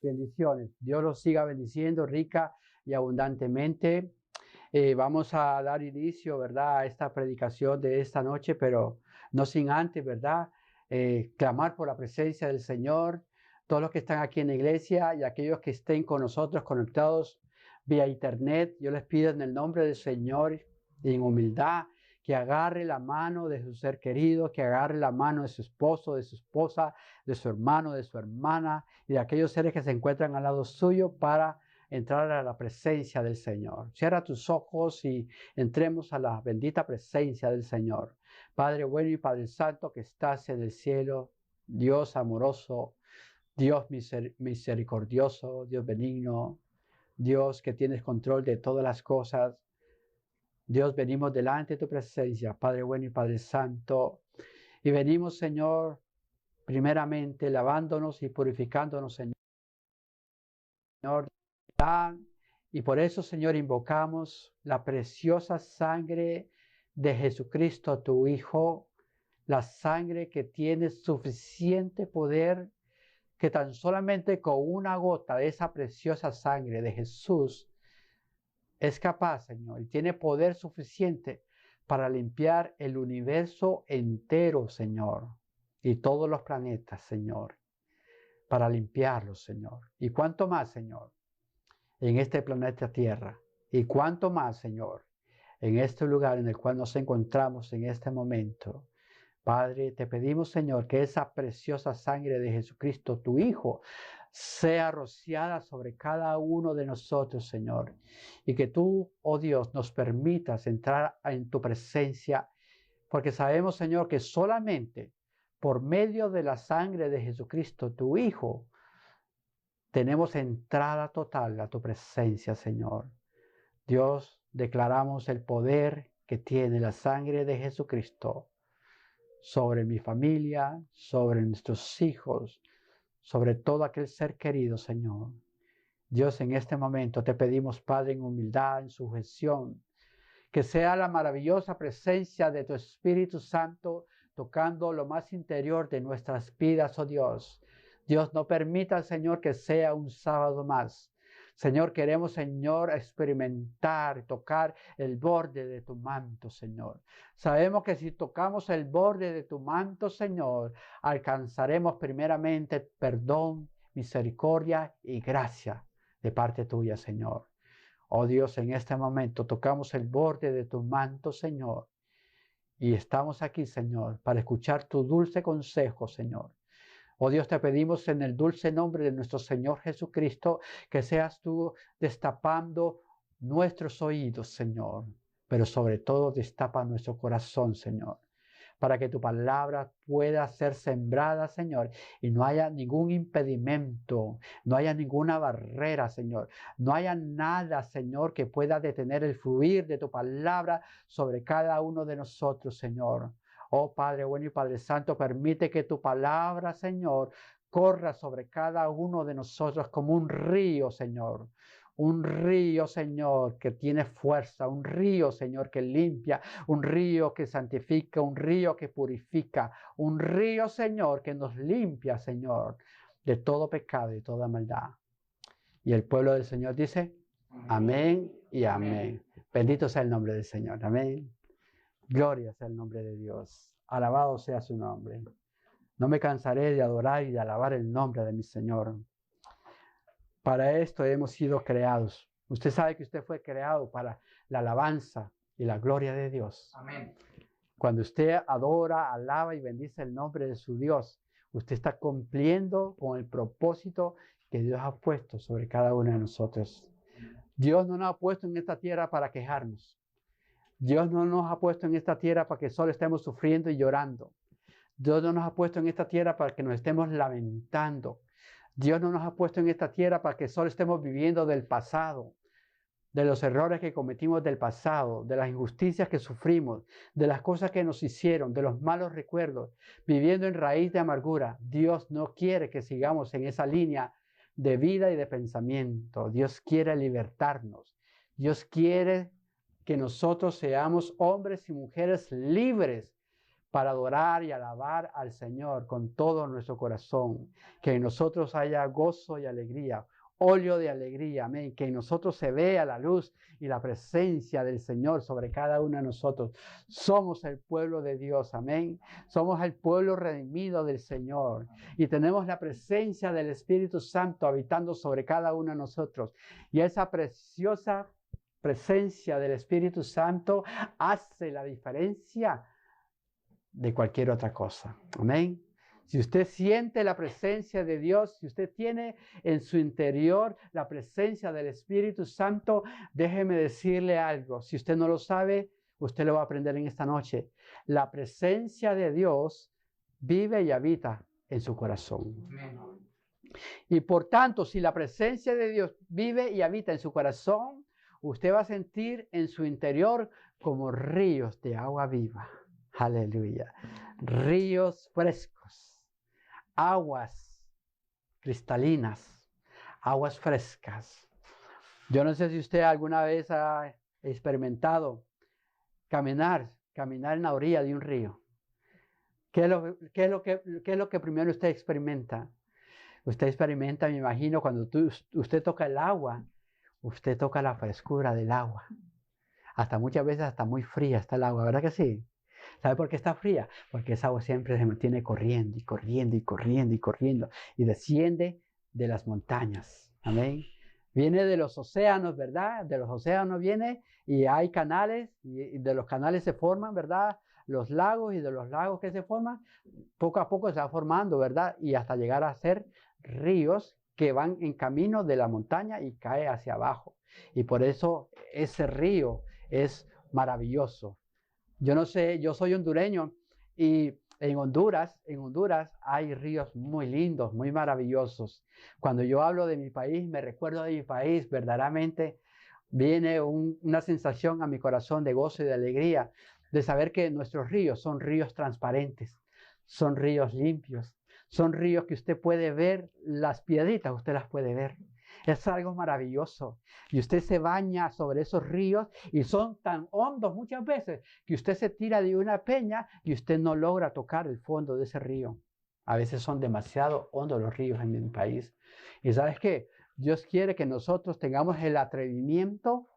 Bendiciones. Dios los siga bendiciendo rica y abundantemente. Vamos a dar inicio, ¿verdad?, a esta predicación de esta noche, pero no sin antes, ¿verdad?, clamar por la presencia del Señor. Todos los que están aquí en la iglesia y aquellos que estén con nosotros conectados vía internet, yo les pido en el nombre del Señor, en humildad, que agarre la mano de su ser querido, que agarre la mano de su esposo, de su esposa, de su hermano, de su hermana y de aquellos seres que se encuentran al lado suyo para entrar a la presencia del Señor. Cierra tus ojos y entremos a la bendita presencia del Señor. Padre bueno y Padre santo que estás en el cielo, Dios amoroso, Dios misericordioso, Dios benigno, Dios que tienes control de todas las cosas. Dios, venimos delante de tu presencia, Padre bueno y Padre santo, y venimos, Señor, primeramente lavándonos y purificándonos, Señor. Y por eso, Señor, invocamos la preciosa sangre de Jesucristo, tu Hijo, la sangre que tiene suficiente poder, que tan solamente con una gota de esa preciosa sangre de Jesús es capaz, Señor, y tiene poder suficiente para limpiar el universo entero, Señor, y todos los planetas, Señor, para limpiarlos, Señor. ¿Y cuánto más, Señor, en este planeta Tierra? ¿Y cuánto más, Señor, en este lugar en el cual nos encontramos en este momento? Padre, te pedimos, Señor, que esa preciosa sangre de Jesucristo, tu Hijo, sea rociada sobre cada uno de nosotros, Señor. Y que tú, oh Dios, nos permitas entrar en tu presencia, porque sabemos, Señor, que solamente por medio de la sangre de Jesucristo, tu Hijo, tenemos entrada total a tu presencia, Señor. Dios, declaramos el poder que tiene la sangre de Jesucristo sobre mi familia, sobre nuestros hijos, sobre todo aquel ser querido, Señor. Dios, en este momento te pedimos, Padre, en humildad, en sujeción, que sea la maravillosa presencia de tu Espíritu Santo tocando lo más interior de nuestras vidas, oh Dios. Dios, no permita, Señor, que sea un sábado más. Señor, queremos, Señor, experimentar, tocar el borde de tu manto, Señor. Sabemos que si tocamos el borde de tu manto, Señor, alcanzaremos primeramente perdón, misericordia y gracia de parte tuya, Señor. Oh Dios, en este momento tocamos el borde de tu manto, Señor. Y estamos aquí, Señor, para escuchar tu dulce consejo, Señor. Oh Dios, te pedimos en el dulce nombre de nuestro Señor Jesucristo que seas tú destapando nuestros oídos, Señor, pero sobre todo destapa nuestro corazón, Señor, para que tu palabra pueda ser sembrada, Señor, y no haya ningún impedimento, no haya ninguna barrera, Señor, no haya nada, Señor, que pueda detener el fluir de tu palabra sobre cada uno de nosotros, Señor. Oh Padre bueno y Padre Santo, permite que tu palabra, Señor, corra sobre cada uno de nosotros como un río, Señor. Un río, Señor, que tiene fuerza, un río, Señor, que limpia, un río que santifica, un río que purifica, un río, Señor, que nos limpia, Señor, de todo pecado y toda maldad. Y el pueblo del Señor dice, amén y amén. Bendito sea el nombre del Señor, amén. Gloria sea el nombre de Dios. Alabado sea su nombre. No me cansaré de adorar y de alabar el nombre de mi Señor. Para esto hemos sido creados. Usted sabe que usted fue creado para la alabanza y la gloria de Dios. Amén. Cuando usted adora, alaba y bendice el nombre de su Dios, usted está cumpliendo con el propósito que Dios ha puesto sobre cada uno de nosotros. Dios no nos ha puesto en esta tierra para quejarnos. Dios no nos ha puesto en esta tierra para que solo estemos sufriendo y llorando. Dios no nos ha puesto en esta tierra para que nos estemos lamentando. Dios no nos ha puesto en esta tierra para que solo estemos viviendo del pasado, de los errores que cometimos del pasado, de las injusticias que sufrimos, de las cosas que nos hicieron, de los malos recuerdos, viviendo en raíz de amargura. Dios no quiere que sigamos en esa línea de vida y de pensamiento. Dios quiere libertarnos. Dios quiere que nosotros seamos hombres y mujeres libres para adorar y alabar al Señor con todo nuestro corazón. Que en nosotros haya gozo y alegría, óleo de alegría, amén. Que en nosotros se vea la luz y la presencia del Señor sobre cada uno de nosotros. Somos el pueblo de Dios, amén. Somos el pueblo redimido del Señor y tenemos la presencia del Espíritu Santo habitando sobre cada uno de nosotros. Y esa preciosa presencia del Espíritu Santo hace la diferencia de cualquier otra cosa. Amén. Si usted siente la presencia de Dios, si usted tiene en su interior la presencia del Espíritu Santo, déjeme decirle algo. Si usted no lo sabe, usted lo va a aprender en esta noche. La presencia de Dios vive y habita en su corazón. Y por tanto, si la presencia de Dios vive y habita en su corazón, usted va a sentir en su interior como ríos de agua viva. Aleluya. Ríos frescos, aguas cristalinas, aguas frescas. Yo no sé si usted alguna vez ha experimentado caminar en la orilla de un río. ¿Qué es lo que primero usted experimenta? Usted experimenta, me imagino, cuando usted toca el agua, usted toca la frescura del agua. Hasta muchas veces hasta muy fría está el agua, ¿verdad que sí? ¿Sabe por qué está fría? Porque esa agua siempre se mantiene corriendo y corriendo y corriendo y corriendo y desciende de las montañas. Amén. Viene de los océanos, ¿verdad? De los océanos viene y hay canales y de los canales se forman, ¿verdad? Los lagos y de los lagos que se forman, poco a poco se va formando, ¿verdad? Y hasta llegar a ser ríos que van en camino de la montaña y cae hacia abajo. Y por eso ese río es maravilloso. Yo no sé, yo soy hondureño y en Honduras hay ríos muy lindos, muy maravillosos. Cuando yo hablo de mi país, me recuerdo de mi país, verdaderamente viene una sensación a mi corazón de gozo y de alegría, de saber que nuestros ríos son ríos transparentes, son ríos limpios, son ríos que usted puede ver, las piedritas usted las puede ver. Es algo maravilloso. Y usted se baña sobre esos ríos y son tan hondos muchas veces que usted se tira de una peña y usted no logra tocar el fondo de ese río. A veces son demasiado hondos los ríos en mi país. ¿Y sabes qué? Dios quiere que nosotros tengamos el atrevimiento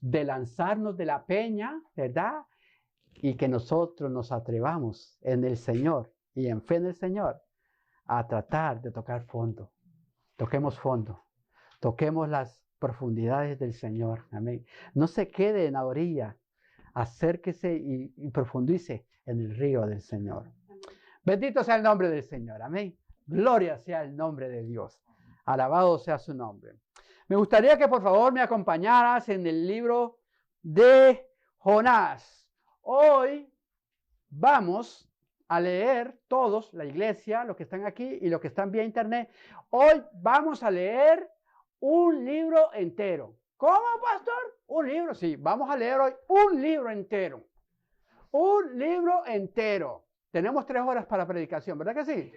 de lanzarnos de la peña, ¿verdad? Y que nosotros nos atrevamos en el Señor y en fe en el Señor a tratar de tocar fondo. Toquemos fondo. Toquemos las profundidades del Señor. Amén. No se quede en la orilla. Acérquese y profundice en el río del Señor. Bendito sea el nombre del Señor. Amén. Gloria sea el nombre de Dios. Alabado sea su nombre. Me gustaría que por favor me acompañaras en el libro de Jonás. Hoy vamos a leer todos, la iglesia, los que están aquí y los que están vía internet. Hoy vamos a leer un libro entero. ¿Cómo, pastor? Un libro, sí. Vamos a leer hoy un libro entero. Un libro entero. Tenemos 3 horas para predicación, ¿verdad que sí?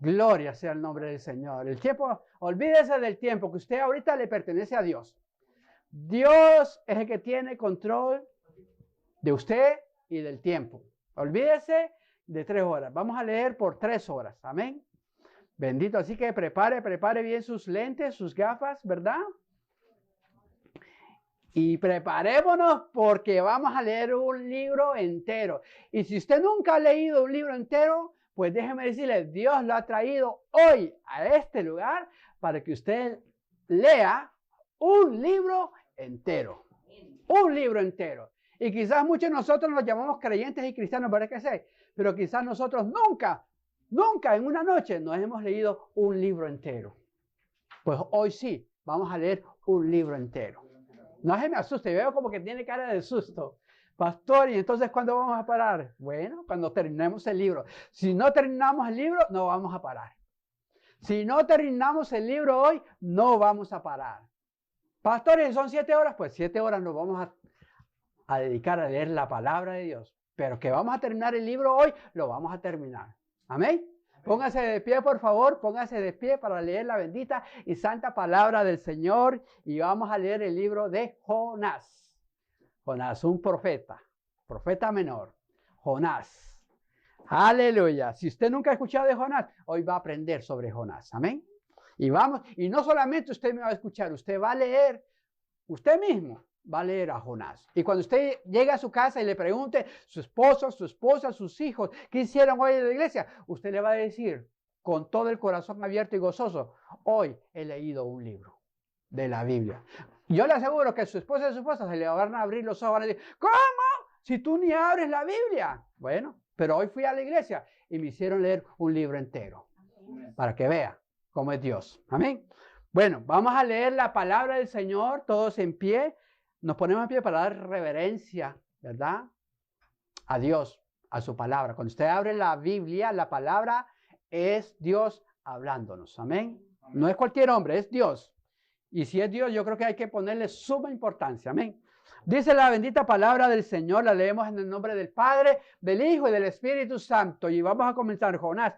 Gloria sea el nombre del Señor. El tiempo, olvídese del tiempo, que usted ahorita le pertenece a Dios. Dios es el que tiene control de usted y del tiempo. Olvídese de 3 horas. Vamos a leer por 3 horas. Amén. Bendito. Así que prepare bien sus lentes, sus gafas, ¿verdad? Y preparémonos porque vamos a leer un libro entero. Y si usted nunca ha leído un libro entero, pues déjeme decirle, Dios lo ha traído hoy a este lugar para que usted lea un libro entero. Un libro entero. Y quizás muchos de nosotros nos llamamos creyentes y cristianos, ¿verdad que sí? Pero quizás nosotros nunca en una noche nos hemos leído un libro entero. Pues hoy sí, vamos a leer un libro entero. No se me asuste, veo como que tiene cara de susto. Pastor, ¿y entonces cuándo vamos a parar? Bueno, cuando terminemos el libro. Si no terminamos el libro, no vamos a parar. Si no terminamos el libro hoy, no vamos a parar. Pastor, ¿y son 7 horas? Pues 7 horas nos vamos a dedicar a leer la palabra de Dios. Pero que vamos a terminar el libro hoy, lo vamos a terminar. Amén. Póngase de pie, por favor, póngase de pie para leer la bendita y santa palabra del Señor. Y vamos a leer el libro de Jonás. Jonás, un profeta menor. Jonás. Aleluya. Si usted nunca ha escuchado de Jonás, hoy va a aprender sobre Jonás. Amén. Y vamos, y no solamente usted me va a escuchar, usted va a leer, usted mismo va a leer a Jonás. Y cuando usted llegue a su casa y le pregunte su esposo, su esposa, sus hijos, ¿qué hicieron hoy en la iglesia? Usted le va a decir con todo el corazón abierto y gozoso, hoy he leído un libro de la Biblia. Yo le aseguro que su esposa y su esposa se le van a abrir los ojos y van a decir, ¿cómo? Si tú ni abres la Biblia. Bueno, pero hoy fui a la iglesia y me hicieron leer un libro entero para que vea cómo es Dios. Amén. Bueno, vamos a leer la palabra del Señor, todos en pie. Nos ponemos en pie para dar reverencia, ¿verdad? A Dios, a su palabra. Cuando usted abre la Biblia, la palabra es Dios hablándonos. Amén. No es cualquier hombre, es Dios. Y si es Dios, yo creo que hay que ponerle suma importancia. Amén. Dice la bendita palabra del Señor, la leemos en el nombre del Padre, del Hijo y del Espíritu Santo. Y vamos a comenzar Jonás,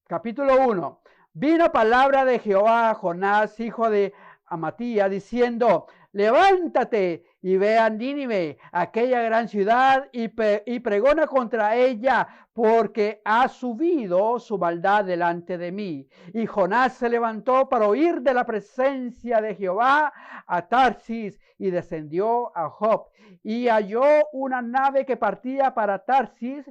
capítulo 1. Vino palabra de Jehová a Jonás, hijo de Amittai, diciendo, levántate y ve a Nínive, aquella gran ciudad, y pregona contra ella, porque ha subido su maldad delante de mí. Y Jonás se levantó para huir de la presencia de Jehová a Tarsis, y descendió a Jope, y halló una nave que partía para Tarsis,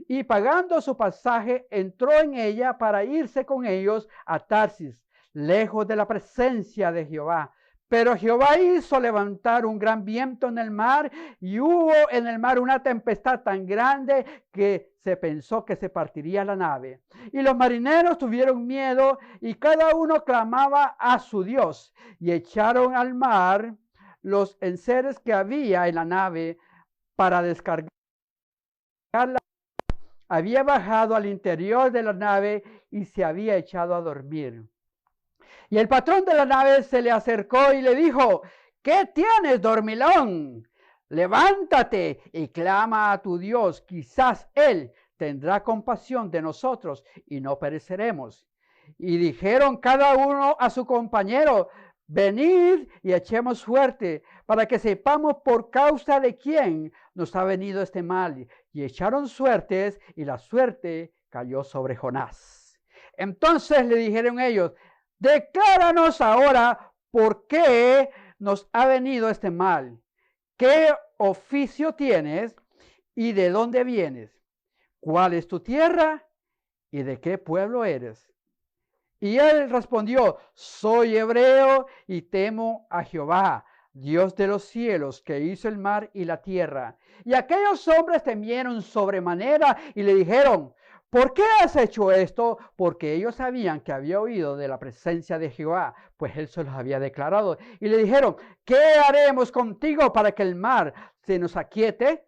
y pagando su pasaje, entró en ella para irse con ellos a Tarsis, lejos de la presencia de Jehová. Pero Jehová hizo levantar un gran viento en el mar, y hubo en el mar una tempestad tan grande que se pensó que se partiría la nave. Y los marineros tuvieron miedo, y cada uno clamaba a su Dios, y echaron al mar los enseres que había en la nave para descargarla. Había bajado al interior de la nave y se había echado a dormir. Y el patrón de la nave se le acercó y le dijo, ¿qué tienes, dormilón? Levántate y clama a tu Dios, quizás Él tendrá compasión de nosotros y no pereceremos. Y dijeron cada uno a su compañero, venid y echemos suerte, para que sepamos por causa de quién nos ha venido este mal. Y echaron suertes, y la suerte cayó sobre Jonás. Entonces le dijeron ellos, decláranos ahora por qué nos ha venido este mal. ¿Qué oficio tienes y de dónde vienes? ¿Cuál es tu tierra y de qué pueblo eres? Y él respondió, soy hebreo y temo a Jehová, Dios de los cielos, que hizo el mar y la tierra. Y aquellos hombres temieron sobremanera y le dijeron, ¿por qué has hecho esto? Porque ellos sabían que había oído de la presencia de Jehová, pues él se los había declarado. Y le dijeron, ¿qué haremos contigo para que el mar se nos aquiete?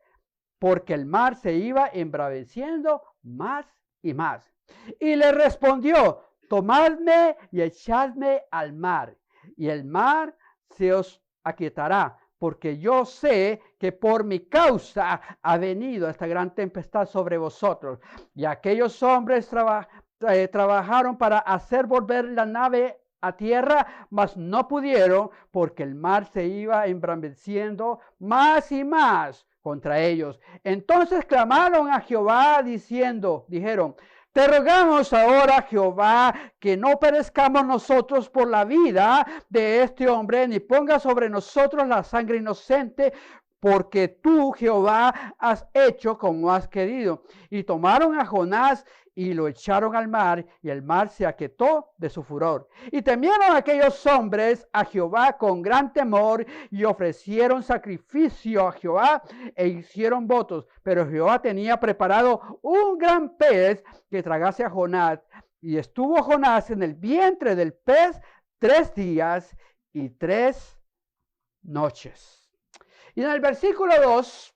Porque el mar se iba embraveciendo más y más. Y le respondió, tomadme y echadme al mar, y el mar se os aquietará, porque yo sé que por mi causa ha venido esta gran tempestad sobre vosotros. Y aquellos hombres trabajaron para hacer volver la nave a tierra, mas no pudieron, porque el mar se iba embraveciendo más y más contra ellos. Entonces clamaron a Jehová dijeron, te rogamos ahora, Jehová, que no perezcamos nosotros por la vida de este hombre, ni ponga sobre nosotros la sangre inocente, porque tú, Jehová, has hecho como has querido. Y tomaron a Jonás y lo echaron al mar, y el mar se aquietó de su furor. Y temieron aquellos hombres a Jehová con gran temor, y ofrecieron sacrificio a Jehová, e hicieron votos. Pero Jehová tenía preparado un gran pez que tragase a Jonás, y estuvo Jonás en el vientre del pez 3 días y 3 noches. Y en el versículo 2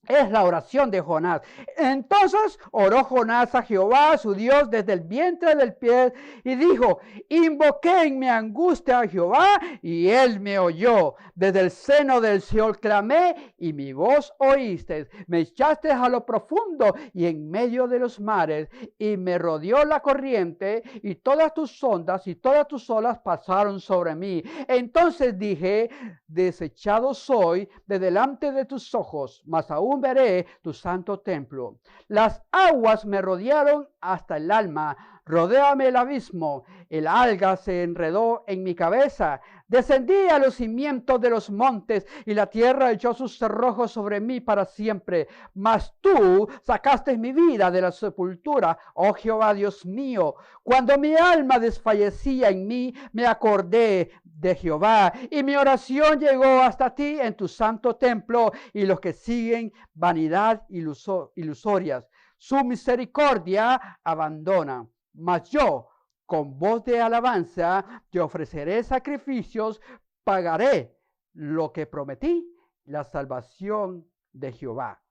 es la oración de Jonás. Entonces oró Jonás a Jehová, su Dios, desde el vientre del pez, y dijo, invoqué en mi angustia a Jehová, y él me oyó. Desde el seno del Seol clamé, y mi voz oíste. Me echaste a lo profundo, y en medio de los mares, y me rodeó la corriente, y todas tus ondas y todas tus olas pasaron sobre mí. Entonces dije, desechado soy de delante de tus ojos, mas aún derrumbaré tu santo templo. Las aguas me rodearon hasta el alma, rodéame el abismo, el alga se enredó en mi cabeza. Descendí a los cimientos de los montes y la tierra echó sus cerrojos sobre mí para siempre. Mas tú sacaste mi vida de la sepultura, oh Jehová Dios mío. Cuando mi alma desfallecía en mí, me acordé de Jehová y mi oración llegó hasta ti en tu santo templo. Y los que siguen vanidad ilusorias, su misericordia abandona. Mas yo, con voz de alabanza, te ofreceré sacrificios, pagaré lo que prometí, la salvación de Jehová.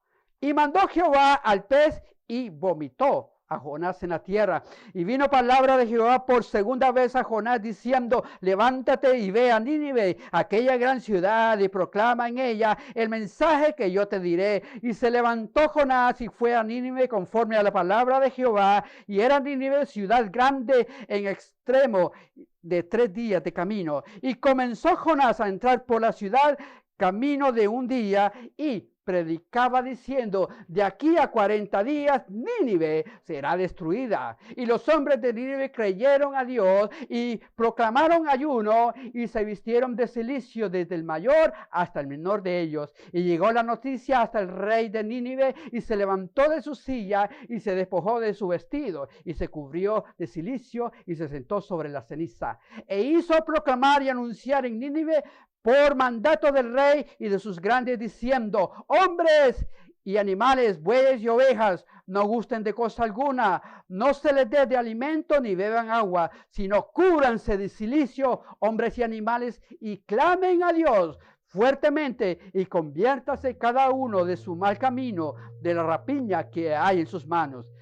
Y mandó Jehová al pez y vomitó a Jonás en la tierra. Y vino palabra de Jehová por segunda vez a Jonás diciendo: levántate y ve a Nínive, aquella gran ciudad, y proclama en ella el mensaje que yo te diré. Y se levantó Jonás y fue a Nínive conforme a la palabra de Jehová. Y era Nínive ciudad grande en extremo, de 3 días de camino. Y comenzó Jonás a entrar por la ciudad camino de un día, y predicaba diciendo: de aquí a 40 días Nínive será destruida. Y los hombres de Nínive creyeron a Dios y proclamaron ayuno y se vistieron de cilicio desde el mayor hasta el menor de ellos. Y llegó la noticia hasta el rey de Nínive y se levantó de su silla y se despojó de su vestido y se cubrió de cilicio y se sentó sobre la ceniza. E hizo proclamar y anunciar en Nínive por mandato del rey y de sus grandes, diciendo: hombres y animales, bueyes y ovejas, no gusten de cosa alguna, no se les dé de alimento ni beban agua, sino cúbranse de cilicio, hombres y animales, y clamen a Dios fuertemente, y conviértase cada uno de su mal camino, de la rapiña que hay en sus manos.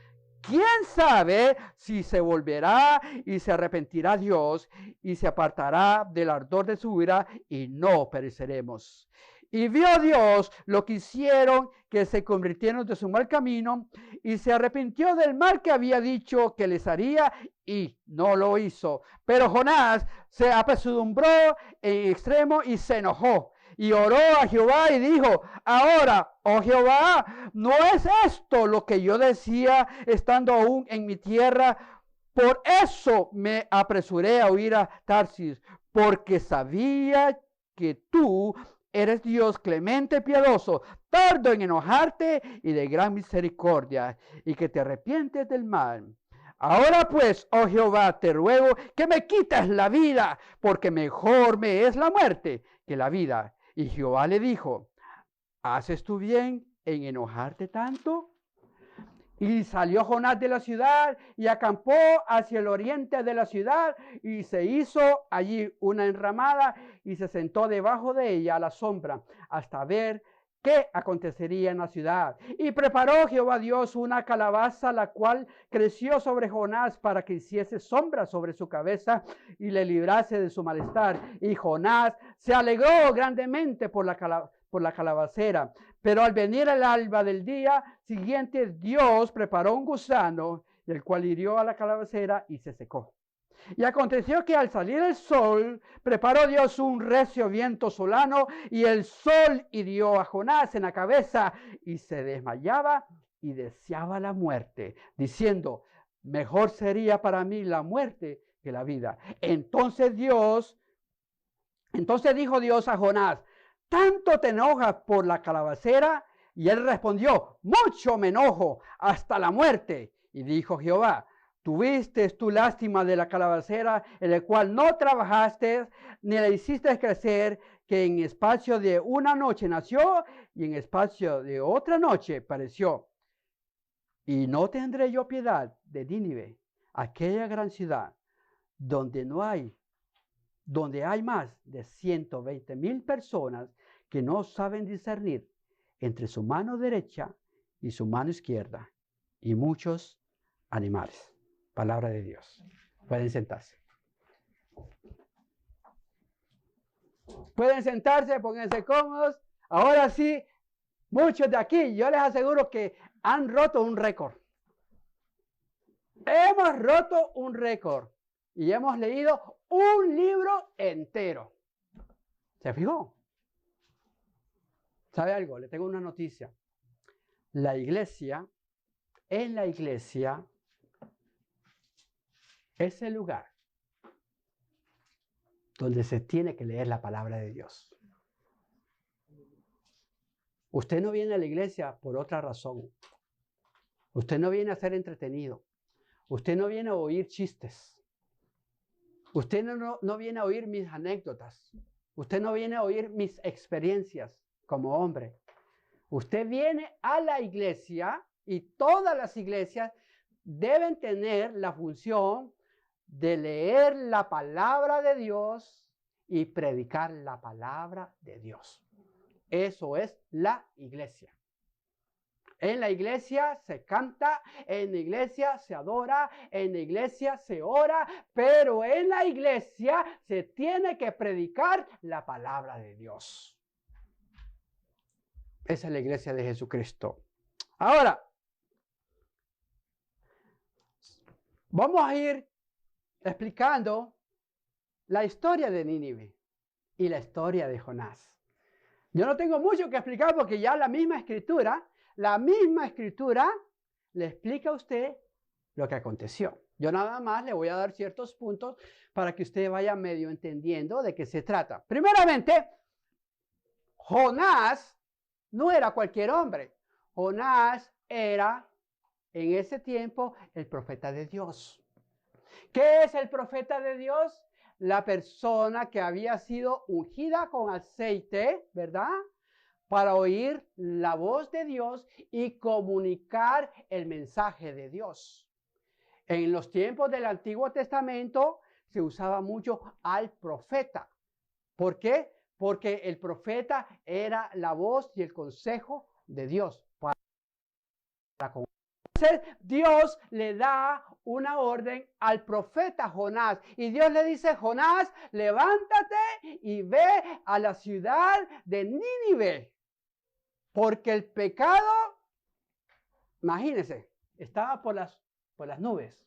¿Quién sabe si se volverá y se arrepentirá Dios y se apartará del ardor de su ira y no pereceremos? Y vio Dios lo que hicieron, que se convirtieron de su mal camino, y se arrepintió del mal que había dicho que les haría, y no lo hizo. Pero Jonás se apesadumbró en extremo y se enojó. Y oró a Jehová y dijo: ahora, oh Jehová, ¿no es esto lo que yo decía estando aún en mi tierra? Por eso me apresuré a huir a Tarsis, porque sabía que tú eres Dios clemente, piadoso, tardo en enojarte y de gran misericordia, y que te arrepientes del mal. Ahora pues, oh Jehová, te ruego que me quites la vida, porque mejor me es la muerte que la vida. Y Jehová le dijo: ¿haces tú bien en enojarte tanto? Y salió Jonás de la ciudad y acampó hacia el oriente de la ciudad, y se hizo allí una enramada y se sentó debajo de ella a la sombra hasta ver qué acontecería en la ciudad. Y preparó Jehová Dios una calabaza, la cual creció sobre Jonás para que hiciese sombra sobre su cabeza y le librase de su malestar. Y Jonás se alegró grandemente por la calabacera. Pero al venir el alba del día siguiente, Dios preparó un gusano, el cual hirió a la calabacera y se secó. Y aconteció que al salir el sol, preparó Dios un recio viento solano, y el sol hirió a Jonás en la cabeza, y se desmayaba y deseaba la muerte, diciendo: mejor sería para mí la muerte que la vida. Entonces dijo Dios a Jonás: ¿tanto te enojas por la calabacera? Y él respondió: mucho me enojo, hasta la muerte. Y dijo Jehová: ¿tuviste tu lástima de la calabacera, en la cual no trabajaste, ni la hiciste crecer, que en espacio de una noche nació, y en espacio de otra noche pereció? Y no tendré yo piedad de Nínive, aquella gran ciudad, donde hay más de 120,000 personas que no saben discernir entre su mano derecha y su mano izquierda, y muchos animales. Palabra de Dios. Pueden sentarse. Pueden sentarse, pónganse cómodos. Ahora sí, muchos de aquí, yo les aseguro que han roto un récord. Hemos roto un récord y hemos leído un libro entero. ¿Se fijó? ¿Sabe algo? Le tengo una noticia. la iglesia, en la iglesia, es el lugar donde se tiene que leer la palabra de Dios. Usted no viene a la iglesia por otra razón. Usted no viene a ser entretenido. Usted no viene a oír chistes. Usted no viene a oír mis anécdotas. Usted no viene a oír mis experiencias como hombre. Usted viene a la iglesia y todas las iglesias deben tener la función de leer la palabra de Dios y predicar la palabra de Dios. Eso es la iglesia. En la iglesia se canta, en la iglesia se adora, en la iglesia se ora, pero en la iglesia se tiene que predicar la palabra de Dios. Esa es la iglesia de Jesucristo. Ahora, vamos a ir explicando la historia de Nínive y la historia de Jonás. Yo no tengo mucho que explicar porque ya la misma escritura le explica a usted lo que aconteció. Yo nada más le voy a dar ciertos puntos para que usted vaya medio entendiendo de qué se trata. Primeramente, Jonás no era cualquier hombre. Jonás era, en ese tiempo, el profeta de Dios. ¿Qué es el profeta de Dios? La persona que había sido ungida con aceite, ¿verdad? Para oír la voz de Dios y comunicar el mensaje de Dios. En los tiempos del Antiguo Testamento se usaba mucho al profeta. ¿Por qué? Porque el profeta era la voz y el consejo de Dios. Entonces Dios le da una orden al profeta Jonás y Dios le dice: Jonás, levántate y ve a la ciudad de Nínive, porque el pecado, imagínense, estaba por las nubes.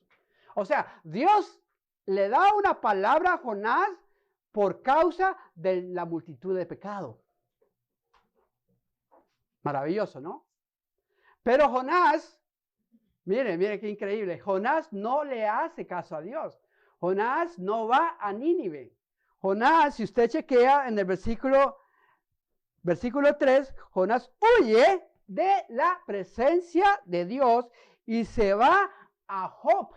O sea, Dios le da una palabra a Jonás por causa de la multitud de pecado. Maravilloso, ¿no? Pero Jonás, miren qué increíble. Jonás no le hace caso a Dios. Jonás no va a Nínive. Jonás, si usted chequea en el versículo 3, Jonás huye de la presencia de Dios y se va a Job.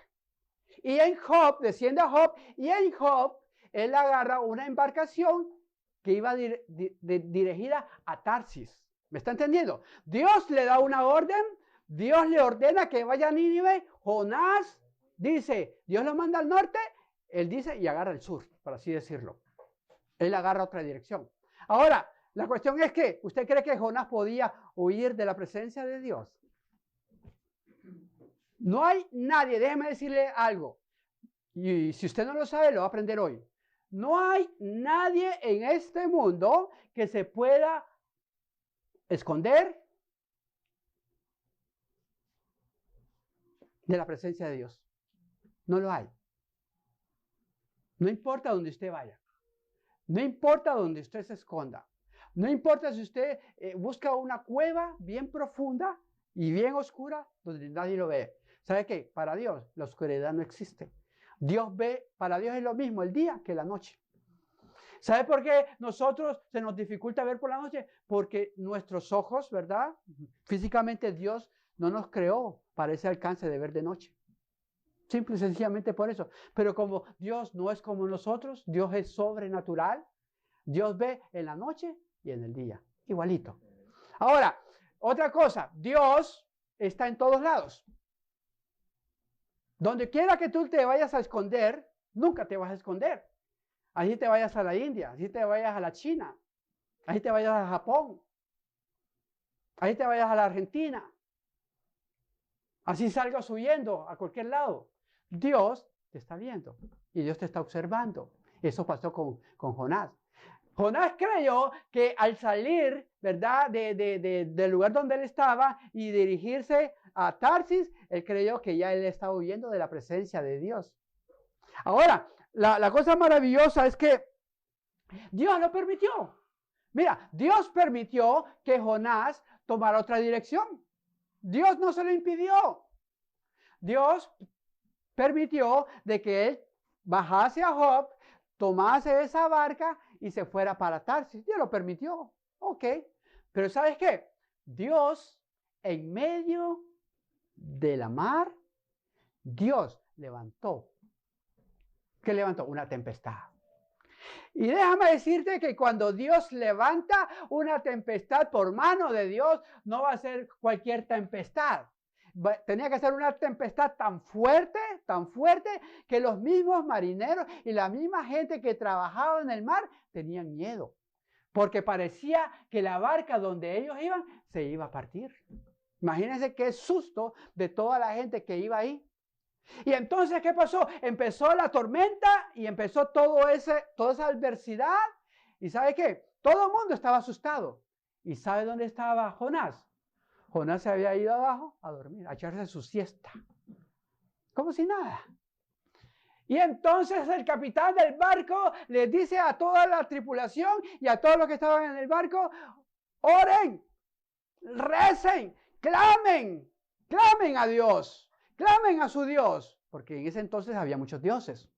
Y en Job, desciende a Job, y en Job, él agarra una embarcación que iba dirigida a Tarsis. ¿Me está entendiendo? Dios le da una orden. Dios le ordena que vaya a Nínive. Jonás dice, Dios lo manda al norte. Él dice y agarra el sur, por así decirlo. Él agarra otra dirección. Ahora, la cuestión es que, ¿usted cree que Jonás podía huir de la presencia de Dios? No hay nadie, déjeme decirle algo. Y si usted no lo sabe, lo va a aprender hoy. No hay nadie en este mundo que se pueda esconder de la presencia de Dios. No lo hay. No importa donde usted vaya. No importa donde usted se esconda. No importa si usted busca una cueva bien profunda y bien oscura donde nadie lo ve. ¿Sabe qué? Para Dios la oscuridad no existe. Dios ve, para Dios es lo mismo el día que la noche. ¿Sabe por qué nosotros se nos dificulta ver por la noche? Porque nuestros ojos, ¿verdad? Físicamente Dios no nos creó para ese alcance de ver de noche. Simple y sencillamente por eso. Pero como Dios no es como nosotros, Dios es sobrenatural. Dios ve en la noche y en el día. Igualito. Ahora, otra cosa. Dios está en todos lados. Donde quiera que tú te vayas a esconder, nunca te vas a esconder. Así te vayas a la India, así te vayas a la China, así te vayas a Japón, así te vayas a la Argentina, así salgas huyendo a cualquier lado. Dios te está viendo y Dios te está observando. Eso pasó con Jonás. Jonás creyó que al salir, ¿verdad?, del lugar donde él estaba y dirigirse a Tarsis, él creyó que ya él estaba huyendo de la presencia de Dios. Ahora, la cosa maravillosa es que Dios lo permitió. Mira, Dios permitió que Jonás tomara otra dirección. Dios no se lo impidió. Dios permitió de que él bajase a Job, tomase esa barca y se fuera para Tarsis. Dios lo permitió. Ok. Pero ¿sabes qué? Dios, en medio de la mar, Dios levantó. ¿Qué levantó? Una tempestad. Y déjame decirte que cuando Dios levanta una tempestad por mano de Dios, no va a ser cualquier tempestad. Tenía que ser una tempestad tan fuerte, que los mismos marineros y la misma gente que trabajaba en el mar tenían miedo. Porque parecía que la barca donde ellos iban se iba a partir. Imagínense qué susto de toda la gente que iba ahí. Y entonces, ¿qué pasó? Empezó la tormenta y empezó toda esa adversidad. ¿Y sabe qué? Todo el mundo estaba asustado. ¿Y sabe dónde estaba Jonás? Jonás se había ido abajo a dormir, a echarse su siesta. Como si nada. Y entonces el capitán del barco les dice a toda la tripulación y a todos los que estaban en el barco, oren, recen, clamen a Dios. Clamen a su Dios, porque en ese entonces había muchos dioses.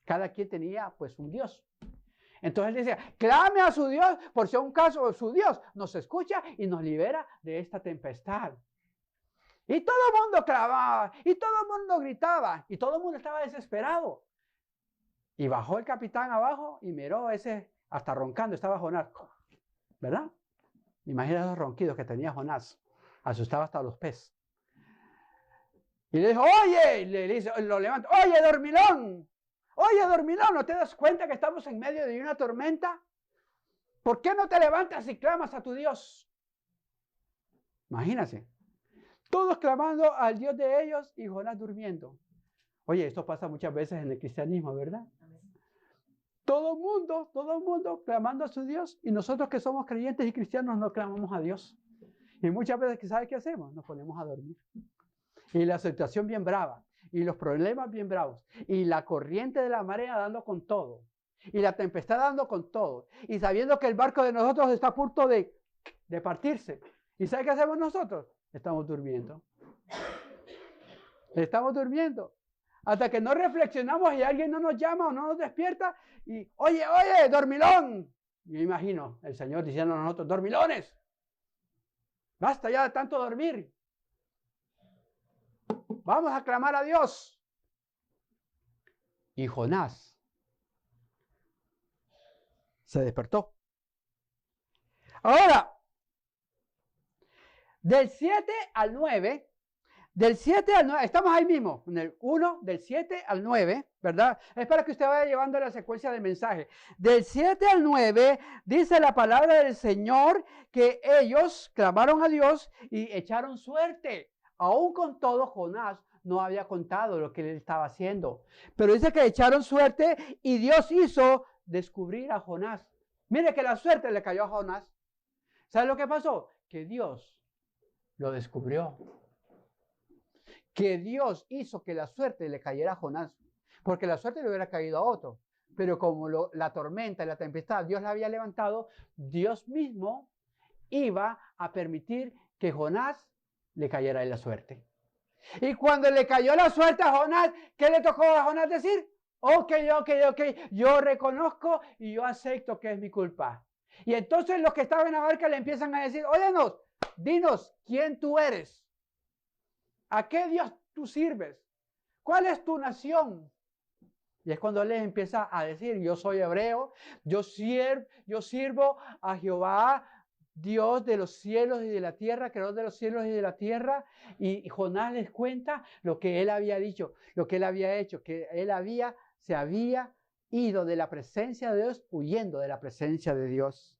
Cada quien tenía pues un Dios. Entonces él decía, clame a su Dios, por si a un caso su Dios nos escucha y nos libera de esta tempestad. Y todo el mundo clamaba, y todo el mundo gritaba, y todo el mundo estaba desesperado. Y bajó el capitán abajo y miró ese, hasta roncando, estaba Jonás, ¿verdad? Imagina esos ronquidos que tenía Jonás, asustaba hasta los peces. Y le dijo, oye, le dice, lo levanta, oye, dormilón, ¿no te das cuenta que estamos en medio de una tormenta? ¿Por qué no te levantas y clamas a tu Dios? Imagínense, todos clamando al Dios de ellos y Jonás durmiendo. Oye, esto pasa muchas veces en el cristianismo, ¿verdad? Todo el mundo clamando a su Dios y nosotros que somos creyentes y cristianos no clamamos a Dios. Y muchas veces, ¿sabe qué hacemos? Nos ponemos a dormir. Y la situación bien brava, y los problemas bien bravos, y la corriente de la marea dando con todo, y la tempestad dando con todo, y sabiendo que el barco de nosotros está a punto de partirse. ¿Y sabe qué hacemos nosotros? Estamos durmiendo. Estamos durmiendo. Hasta que no reflexionamos y alguien no nos llama o no nos despierta, y oye, dormilón. Yo imagino el Señor diciendo a nosotros, dormilones, basta ya de tanto dormir. Vamos a clamar a Dios. Y Jonás se despertó. Ahora, del 7 al 9, estamos ahí mismo, en el 1, del 7 al 9, ¿verdad? Es para que usted vaya llevando la secuencia del mensaje. Del 7 al 9 dice la palabra del Señor que ellos clamaron a Dios y echaron suerte. Aún con todo, Jonás no había contado lo que él estaba haciendo. Pero dice que echaron suerte y Dios hizo descubrir a Jonás. Mire que la suerte le cayó a Jonás. ¿Sabe lo que pasó? Que Dios lo descubrió. Que Dios hizo que la suerte le cayera a Jonás. Porque la suerte le hubiera caído a otro. Pero como la tormenta y la tempestad Dios la había levantado, Dios mismo iba a permitir que Jonás le cayera en la suerte. Y cuando le cayó la suerte a Jonás, ¿qué le tocó a Jonás decir? Ok, yo reconozco y yo acepto que es mi culpa. Y entonces los que estaban en la barca le empiezan a decir, óyenos, dinos quién tú eres. ¿A qué Dios tú sirves? ¿Cuál es tu nación? Y es cuando él les empieza a decir, yo soy hebreo, yo sirvo a Jehová, Dios de los cielos y de la tierra, creador de los cielos y de la tierra. Y Jonás les cuenta lo que él había dicho, lo que él había hecho, que él se había ido de la presencia de Dios, huyendo de la presencia de Dios.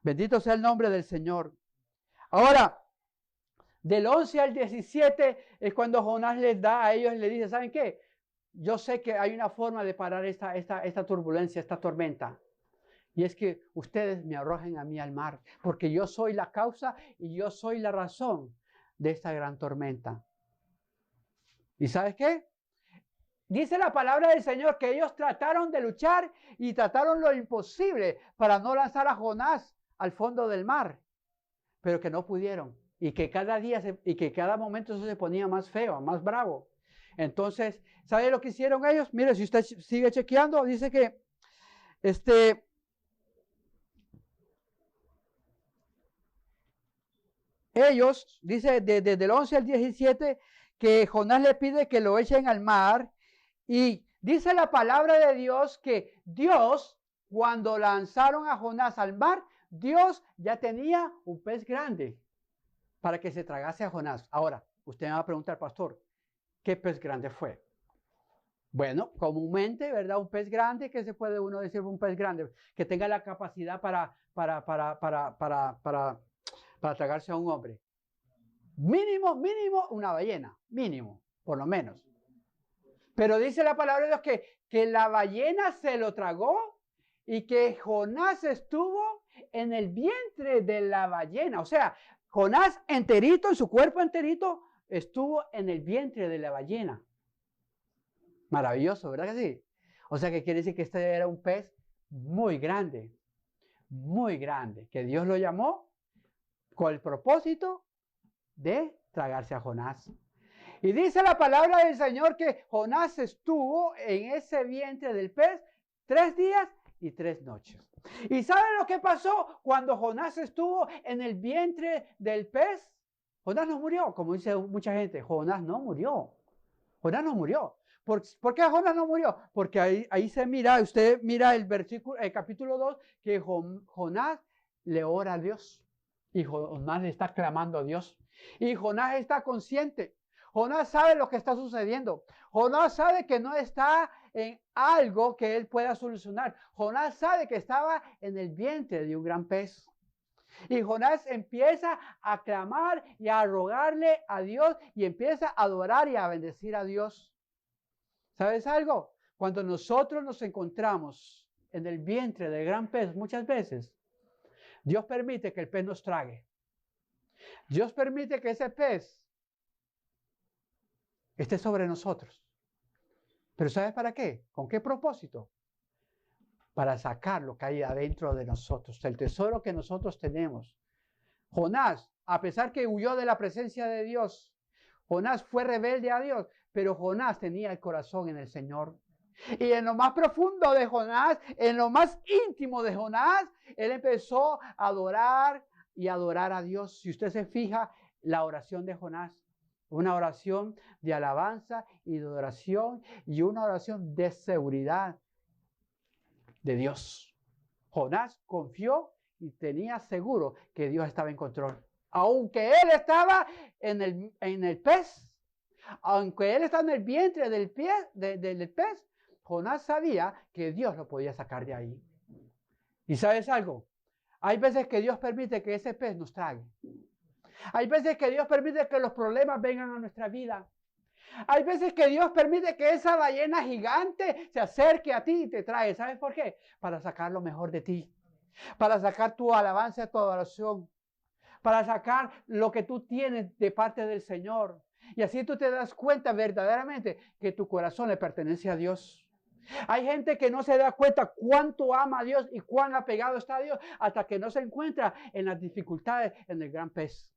Bendito sea el nombre del Señor. Ahora, del 11 al 17 es cuando Jonás les da a ellos y les dice, ¿saben qué? Yo sé que hay una forma de parar esta turbulencia, esta tormenta. Y es que ustedes me arrojen a mí al mar, porque yo soy la causa y yo soy la razón de esta gran tormenta. ¿Y sabes qué? Dice la palabra del Señor que ellos trataron de luchar y trataron lo imposible para no lanzar a Jonás al fondo del mar, pero que no pudieron. y que cada día y que cada momento eso se ponía más feo, más bravo. Entonces, ¿sabe lo que hicieron ellos? Mire, si usted sigue chequeando, dice que ellos, dice desde el 11 al 17, que Jonás le pide que lo echen al mar, y dice la palabra de Dios que Dios, cuando lanzaron a Jonás al mar, Dios ya tenía un pez grande para que se tragase a Jonás. Ahora, usted me va a preguntar, pastor, ¿qué pez grande fue? Bueno, comúnmente, ¿verdad? Un pez grande, ¿qué se puede uno decir un pez grande? Que tenga la capacidad para tragarse a un hombre. Mínimo, una ballena, mínimo, por lo menos. Pero dice la palabra de Dios que la ballena se lo tragó y que Jonás estuvo en el vientre de la ballena. O sea, Jonás enterito, en su cuerpo enterito, estuvo en el vientre de la ballena. Maravilloso, ¿verdad que sí? O sea, que quiere decir que este era un pez muy grande, que Dios lo llamó con el propósito de tragarse a Jonás. Y dice la palabra del Señor que Jonás estuvo en ese vientre del pez 3 días y 3 noches. ¿Y saben lo que pasó cuando Jonás estuvo en el vientre del pez? Jonás no murió, como dice mucha gente. Jonás no murió. Jonás no murió. ¿Por qué Jonás no murió? Porque ahí se mira, usted mira el versículo, el capítulo 2, que Jonás le ora a Dios. Y Jonás le está clamando a Dios. Y Jonás está consciente. Jonás sabe lo que está sucediendo. Jonás sabe que no está en algo que él pueda solucionar. Jonás sabe que estaba en el vientre de un gran pez. Y Jonás empieza a clamar y a rogarle a Dios y empieza a adorar y a bendecir a Dios. ¿Sabes algo? Cuando nosotros nos encontramos en el vientre del gran pez, muchas veces, Dios permite que el pez nos trague. Dios permite que ese pez esté sobre nosotros. ¿Pero sabes para qué? ¿Con qué propósito? Para sacar lo que hay adentro de nosotros, el tesoro que nosotros tenemos. Jonás, a pesar que huyó de la presencia de Dios, Jonás fue rebelde a Dios, pero Jonás tenía el corazón en el Señor. Y en lo más profundo de Jonás, en lo más íntimo de Jonás, él empezó a adorar y adorar a Dios. Si usted se fija, la oración de Jonás, una oración de alabanza y de adoración y una oración de seguridad de Dios. Jonás confió y tenía seguro que Dios estaba en control. Aunque él estaba en el pez, aunque él estaba en el vientre del pez, Jonás sabía que Dios lo podía sacar de ahí. ¿Y sabes algo? Hay veces que Dios permite que ese pez nos trague. Hay veces que Dios permite que los problemas vengan a nuestra vida. Hay veces que Dios permite que esa ballena gigante se acerque a ti y te trae. ¿Sabes por qué? Para sacar lo mejor de ti. Para sacar tu alabanza, tu adoración. Para sacar lo que tú tienes de parte del Señor. Y así tú te das cuenta verdaderamente que tu corazón le pertenece a Dios. Hay gente que no se da cuenta cuánto ama a Dios y cuán apegado está a Dios hasta que no se encuentra en las dificultades en el gran pez.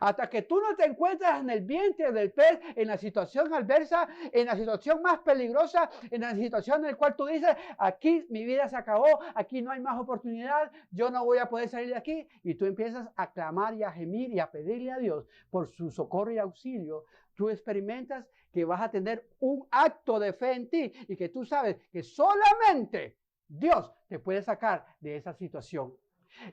Hasta que tú no te encuentras en el vientre del pez, en la situación adversa, en la situación más peligrosa, en la situación en la cual tú dices, aquí mi vida se acabó, aquí no hay más oportunidad, yo no voy a poder salir de aquí. Y tú empiezas a clamar y a gemir y a pedirle a Dios por su socorro y auxilio. Tú experimentas que vas a tener un acto de fe en ti y que tú sabes que solamente Dios te puede sacar de esa situación.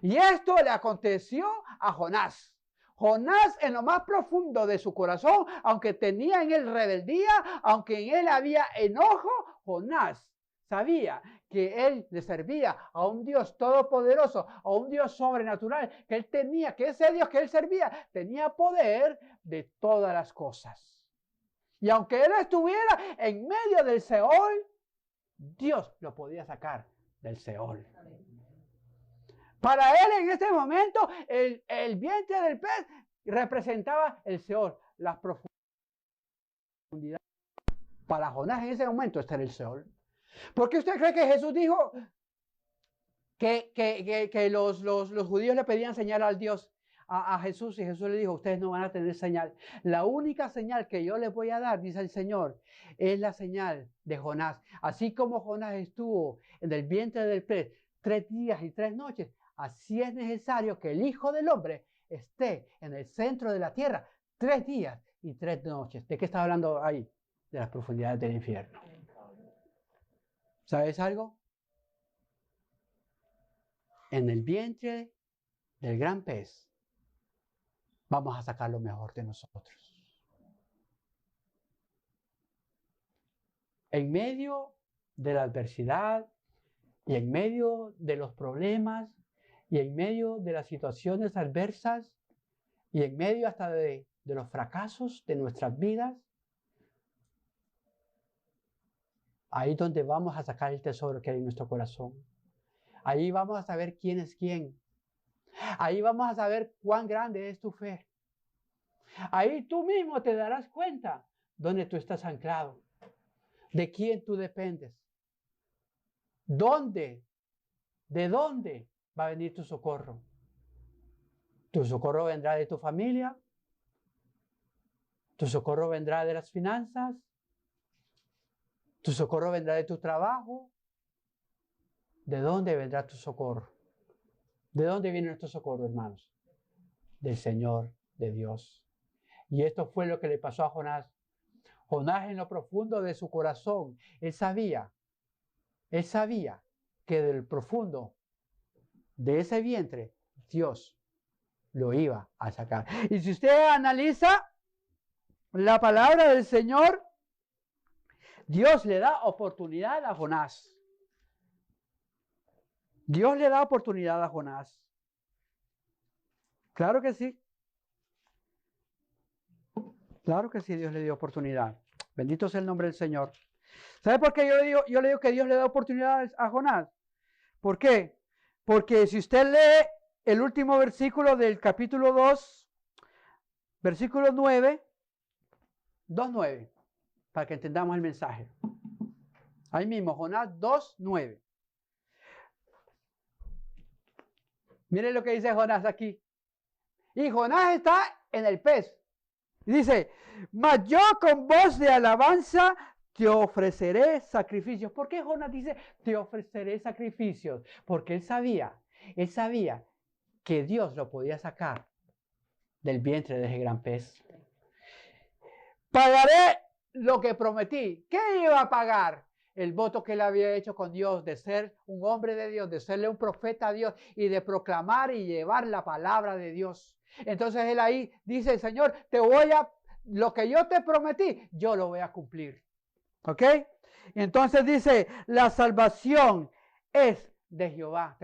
Y esto le aconteció a Jonás. Jonás, en lo más profundo de su corazón, aunque tenía en él rebeldía, aunque en él había enojo, Jonás sabía que él le servía a un Dios todopoderoso, a un Dios sobrenatural, que él tenía, que ese Dios que él servía tenía poder de todas las cosas. Y aunque él estuviera en medio del Seol, Dios lo podía sacar del Seol. Para él en este momento, el vientre del pez representaba el Seol, las profundidades. Para Jonás en ese momento está en el Seol. ¿Por qué usted cree que Jesús dijo que los judíos le pedían señal al Dios? a Jesús y Jesús le dijo, ustedes no van a tener señal. La única señal que yo les voy a dar, dice el Señor, es la señal de Jonás. Así como Jonás estuvo en el vientre del pez 3 días y 3 noches, así es necesario que el Hijo del Hombre esté en el centro de la tierra 3 días y 3 noches. ¿De qué está hablando ahí? De las profundidades del infierno. ¿Sabes algo? En el vientre del gran pez vamos a sacar lo mejor de nosotros. En medio de la adversidad y en medio de los problemas y en medio de las situaciones adversas y en medio hasta de los fracasos de nuestras vidas, ahí es donde vamos a sacar el tesoro que hay en nuestro corazón. Ahí vamos a saber quién es quién. Ahí vamos a saber cuán grande es tu fe. Ahí tú mismo te darás cuenta dónde tú estás anclado, de quién tú dependes, de dónde va a venir tu socorro. Tu socorro vendrá de tu familia, tu socorro vendrá de las finanzas, tu socorro vendrá de tu trabajo. ¿De dónde vendrá tu socorro? ¿De dónde viene nuestro socorro, hermanos? Del Señor, de Dios. Y esto fue lo que le pasó a Jonás. Jonás, en lo profundo de su corazón, él sabía que del profundo de ese vientre Dios lo iba a sacar. Y si usted analiza la palabra del Señor, Dios le da oportunidad a Jonás. Dios le da oportunidad a Jonás. Claro que sí. Claro que sí, Dios le dio oportunidad. Bendito sea el nombre del Señor. ¿Sabe por qué yo le digo que Dios le da oportunidad a Jonás? ¿Por qué? Porque si usted lee el último versículo del capítulo 2, versículo 9, 2:9, para que entendamos el mensaje. Ahí mismo, Jonás 2:9. Miren lo que dice Jonás aquí. Y Jonás está en el pez. Dice, mas yo con voz de alabanza te ofreceré sacrificios. ¿Por qué Jonás dice, te ofreceré sacrificios? Porque él sabía que Dios lo podía sacar del vientre de ese gran pez. Pagaré lo que prometí. ¿Qué iba a pagar? El voto que él había hecho con Dios de ser un hombre de Dios, de serle un profeta a Dios y de proclamar y llevar la palabra de Dios. Entonces él ahí dice, Señor, lo que yo te prometí, yo lo voy a cumplir. ¿Ok? Entonces dice, la salvación es de Jehová.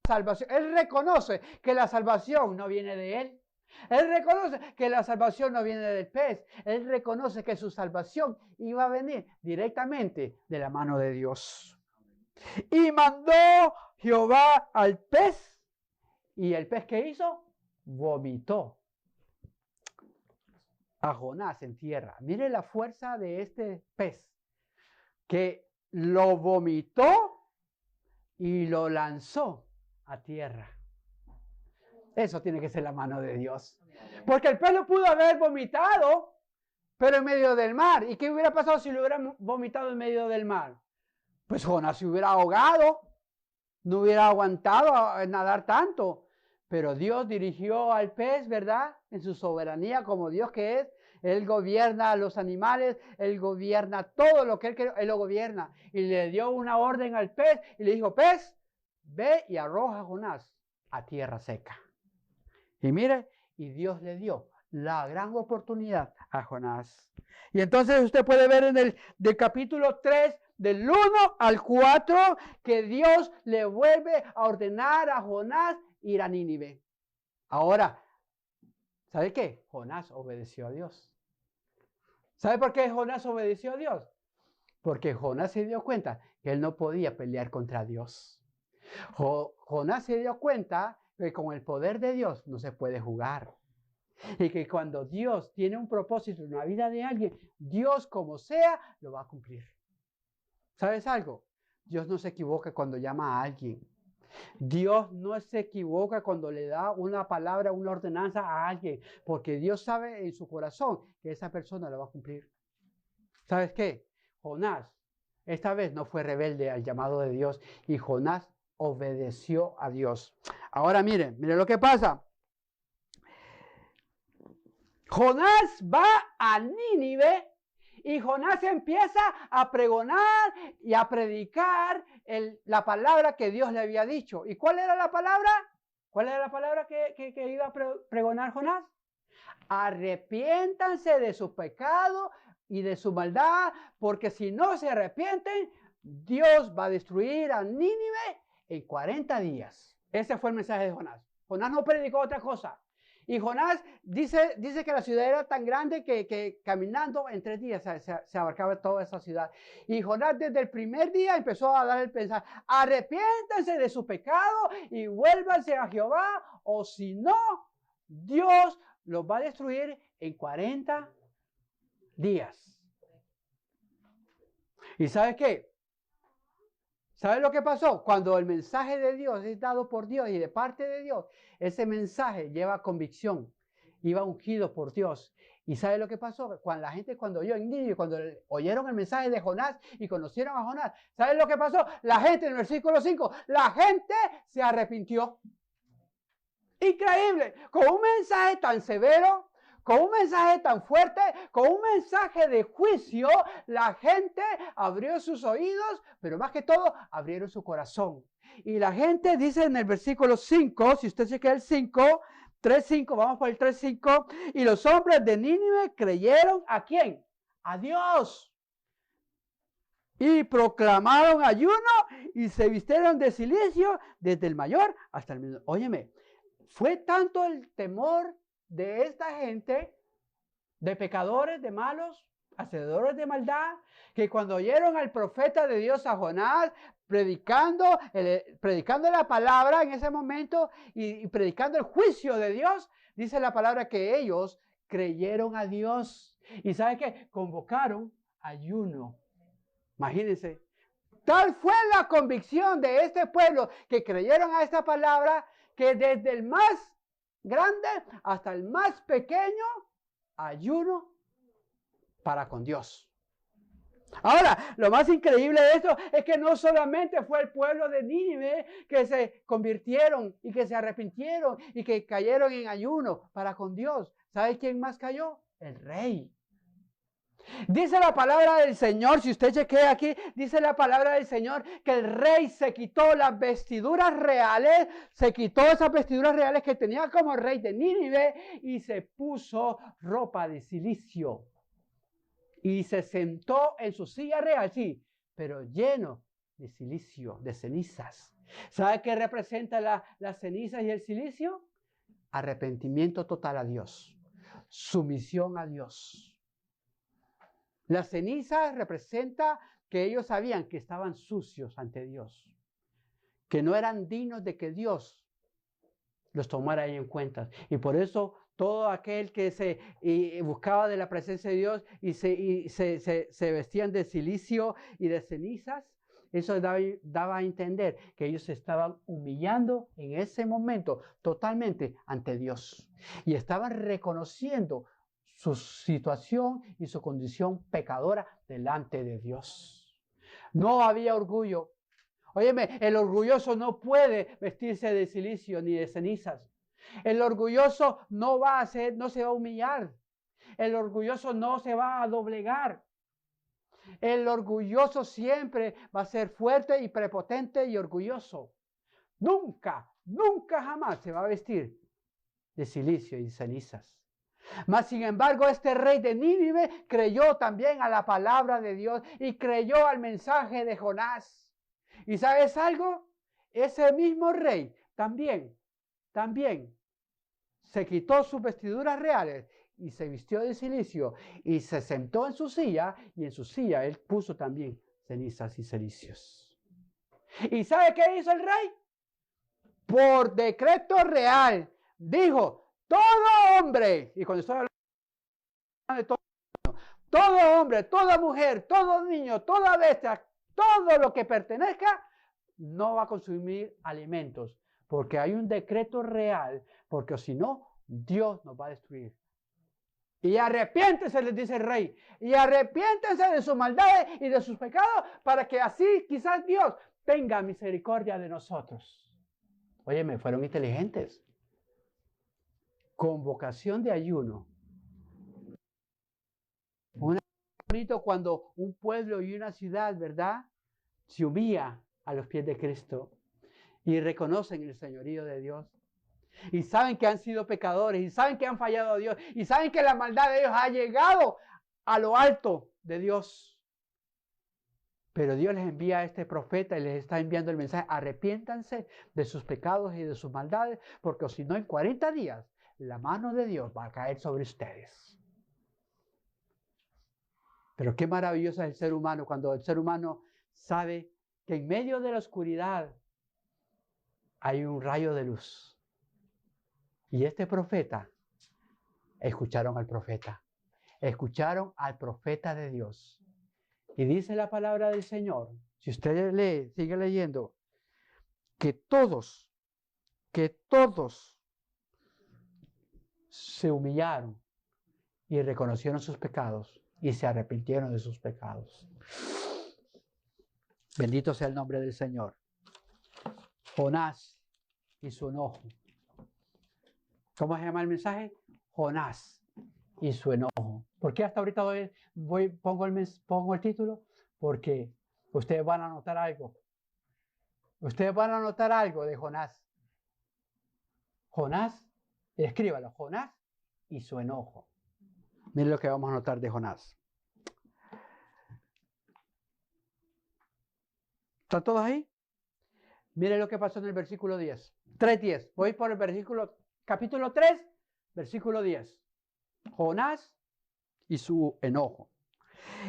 Salvación. Él reconoce que la salvación no viene de él. Él reconoce que la salvación no viene del pez. Él reconoce que su salvación iba a venir directamente de la mano de Dios. Y mandó Jehová al pez. ¿Y el pez qué hizo? Vomitó a Jonás en tierra. Mire la fuerza de este pez, que lo vomitó y lo lanzó a tierra. Eso tiene que ser la mano de Dios. Porque el pez lo pudo haber vomitado, pero en medio del mar. ¿Y qué hubiera pasado si lo hubiera vomitado en medio del mar? Pues Jonás se hubiera ahogado, no hubiera aguantado a nadar tanto. Pero Dios dirigió al pez, ¿verdad? En su soberanía como Dios que es. Él gobierna a los animales, Él gobierna todo lo que Él quiere, Él lo gobierna. Y le dio una orden al pez y le dijo, pez, ve y arroja a Jonás a tierra seca. Y mire, y Dios le dio la gran oportunidad a Jonás. Y entonces usted puede ver en del capítulo 3, del 1 al 4, que Dios le vuelve a ordenar a Jonás ir a Nínive. Ahora, ¿sabe qué? Jonás obedeció a Dios. ¿Sabe por qué Jonás obedeció a Dios? Porque Jonás se dio cuenta que él no podía pelear contra Dios. Jonás se dio cuenta que con el poder de Dios no se puede jugar. Y que cuando Dios tiene un propósito en la vida de alguien, Dios como sea, lo va a cumplir. ¿Sabes algo? Dios no se equivoca cuando llama a alguien. Dios no se equivoca cuando le da una palabra, una ordenanza a alguien, porque Dios sabe en su corazón que esa persona la va a cumplir. ¿Sabes qué? Jonás esta vez no fue rebelde al llamado de Dios y Jonás obedeció a Dios. Ahora miren lo que pasa. Jonás va a Nínive y Jonás empieza a pregonar y a predicar la palabra que Dios le había dicho. ¿Y cuál era la palabra? ¿Cuál era la palabra que iba a pregonar Jonás? Arrepiéntanse de su pecado y de su maldad, porque si no se arrepienten, Dios va a destruir a Nínive en 40 días. Ese fue el mensaje de Jonás. Jonás no predicó otra cosa. Y Jonás dice que la ciudad era tan grande que caminando en 3 días se abarcaba toda esa ciudad. Y Jonás desde el primer día empezó a dar el mensaje: arrepiéntanse de su pecado y vuélvanse a Jehová, o si no, Dios los va a destruir en 40 días. ¿Y sabes qué? ¿Sabes lo que pasó? Cuando el mensaje de Dios es dado por Dios y de parte de Dios, ese mensaje lleva convicción, iba ungido por Dios. ¿Y sabes lo que pasó? Cuando oyó en Nínive, cuando oyeron el mensaje de Jonás y conocieron a Jonás, ¿sabes lo que pasó? La gente, en el versículo 5, la gente se arrepintió. Increíble, con un mensaje tan severo, con un mensaje tan fuerte, con un mensaje de juicio, la gente abrió sus oídos, pero más que todo abrieron su corazón. Y la gente dice en el versículo 5, si usted se queda el 5, 3:5, vamos por el 3:5, y los hombres de Nínive creyeron ¿a quién? A Dios. Y proclamaron ayuno y se vistieron de cilicio desde el mayor hasta el menor. Óyeme, fue tanto el temor de esta gente, de pecadores, de malos, hacedores de maldad, que cuando oyeron al profeta de Dios, a Jonás, predicando la palabra en ese momento y predicando el juicio de Dios, dice la palabra que ellos creyeron a Dios. ¿Y sabe qué? Convocaron ayuno. Imagínense. Tal fue la convicción de este pueblo que creyeron a esta palabra, que desde el más grande hasta el más pequeño, ayuno para con Dios. Ahora, lo más increíble de esto es que no solamente fue el pueblo de Nínive que se convirtieron y que se arrepintieron y que cayeron en ayuno para con Dios. ¿Sabe quién más cayó? El rey. Dice la palabra del Señor, si usted chequea aquí, dice la palabra del Señor que el rey se quitó las vestiduras reales, se quitó esas vestiduras reales que tenía como rey de Nínive y se puso ropa de cilicio. Y se sentó en su silla real, sí, pero lleno de cilicio, de cenizas. ¿Sabe qué representa las cenizas y el cilicio? Arrepentimiento total a Dios, sumisión a Dios. La ceniza representa que ellos sabían que estaban sucios ante Dios, que no eran dignos de que Dios los tomara ahí en cuenta. Y por eso todo aquel que se buscaba de la presencia de Dios y se vestían de cilicio y de cenizas, eso daba a entender que ellos se estaban humillando en ese momento totalmente ante Dios. Y estaban reconociendo su situación y su condición pecadora delante de Dios. No había orgullo. Óyeme, el orgulloso no puede vestirse de cilicio ni de cenizas. El orgulloso no se va a humillar. El orgulloso no se va a doblegar. El orgulloso siempre va a ser fuerte y prepotente y orgulloso. Nunca, nunca jamás se va a vestir de cilicio y cenizas. Mas sin embargo, este rey de Nínive creyó también a la palabra de Dios y creyó al mensaje de Jonás. ¿Y sabes algo? Ese mismo rey también se quitó sus vestiduras reales y se vistió de cilicio y se sentó en su silla, y en su silla él puso también cenizas y cilicios. ¿Y sabe qué hizo el rey? Por decreto real dijo: todo hombre, y cuando estoy hablando de todo hombre, toda mujer, todo niño, toda bestia, todo lo que pertenezca no va a consumir alimentos, porque hay un decreto real, porque si no, Dios nos va a destruir. Y arrepiéntense, les dice el rey, y arrepiéntense de sus maldades y de sus pecados, para que así quizás Dios tenga misericordia de nosotros. Oye, me fueron inteligentes. Convocación de ayuno. Un bonito cuando un pueblo y una ciudad, ¿verdad?, se humilla a los pies de Cristo y reconocen el señorío de Dios. Y saben que han sido pecadores, y saben que han fallado a Dios, y saben que la maldad de ellos ha llegado a lo alto de Dios. Pero Dios les envía a este profeta y les está enviando el mensaje: arrepiéntanse de sus pecados y de sus maldades, porque si no, en 40 días la mano de Dios va a caer sobre ustedes. Pero qué maravilloso es el ser humano cuando el ser humano sabe que en medio de la oscuridad hay un rayo de luz. Y este profeta, escucharon al profeta de Dios. Y dice la palabra del Señor, si usted lee, sigue leyendo, que todos se humillaron y reconocieron sus pecados y se arrepintieron de sus pecados. Bendito sea el nombre del Señor. Jonás y su enojo. ¿Cómo se llama el mensaje? Jonás y su enojo. ¿Por qué hasta ahorita pongo el título? Porque ustedes van a notar algo. Ustedes van a notar algo de Jonás. Jonás, escríbalo, Jonás y su enojo. Miren lo que vamos a notar de Jonás. ¿Están todos ahí? Miren lo que pasó en el versículo 10. 3:10. Voy por el versículo, capítulo 3, versículo 10. Jonás y su enojo.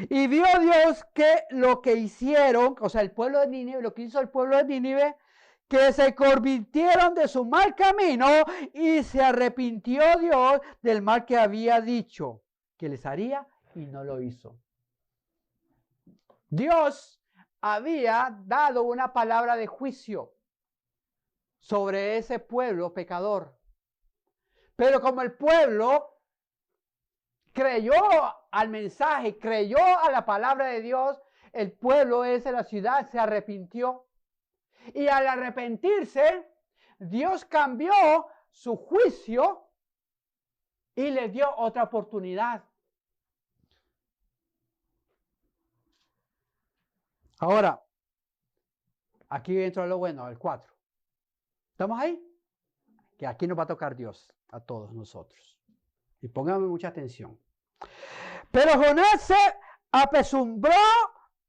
Y vio Dios que lo que hicieron, o sea, el pueblo de Nínive, lo que hizo el pueblo de Nínive, que se convirtieron de su mal camino y se arrepintió Dios del mal que había dicho que les haría y no lo hizo. Dios había dado una palabra de juicio sobre ese pueblo pecador. Pero como el pueblo creyó al mensaje, creyó a la palabra de Dios, el pueblo ese, la ciudad, se arrepintió. Y al arrepentirse, Dios cambió su juicio y le dio otra oportunidad. Ahora, aquí entra lo bueno, el 4. ¿Estamos ahí? Que aquí nos va a tocar Dios a todos nosotros. Y pónganme mucha atención. Pero Jonás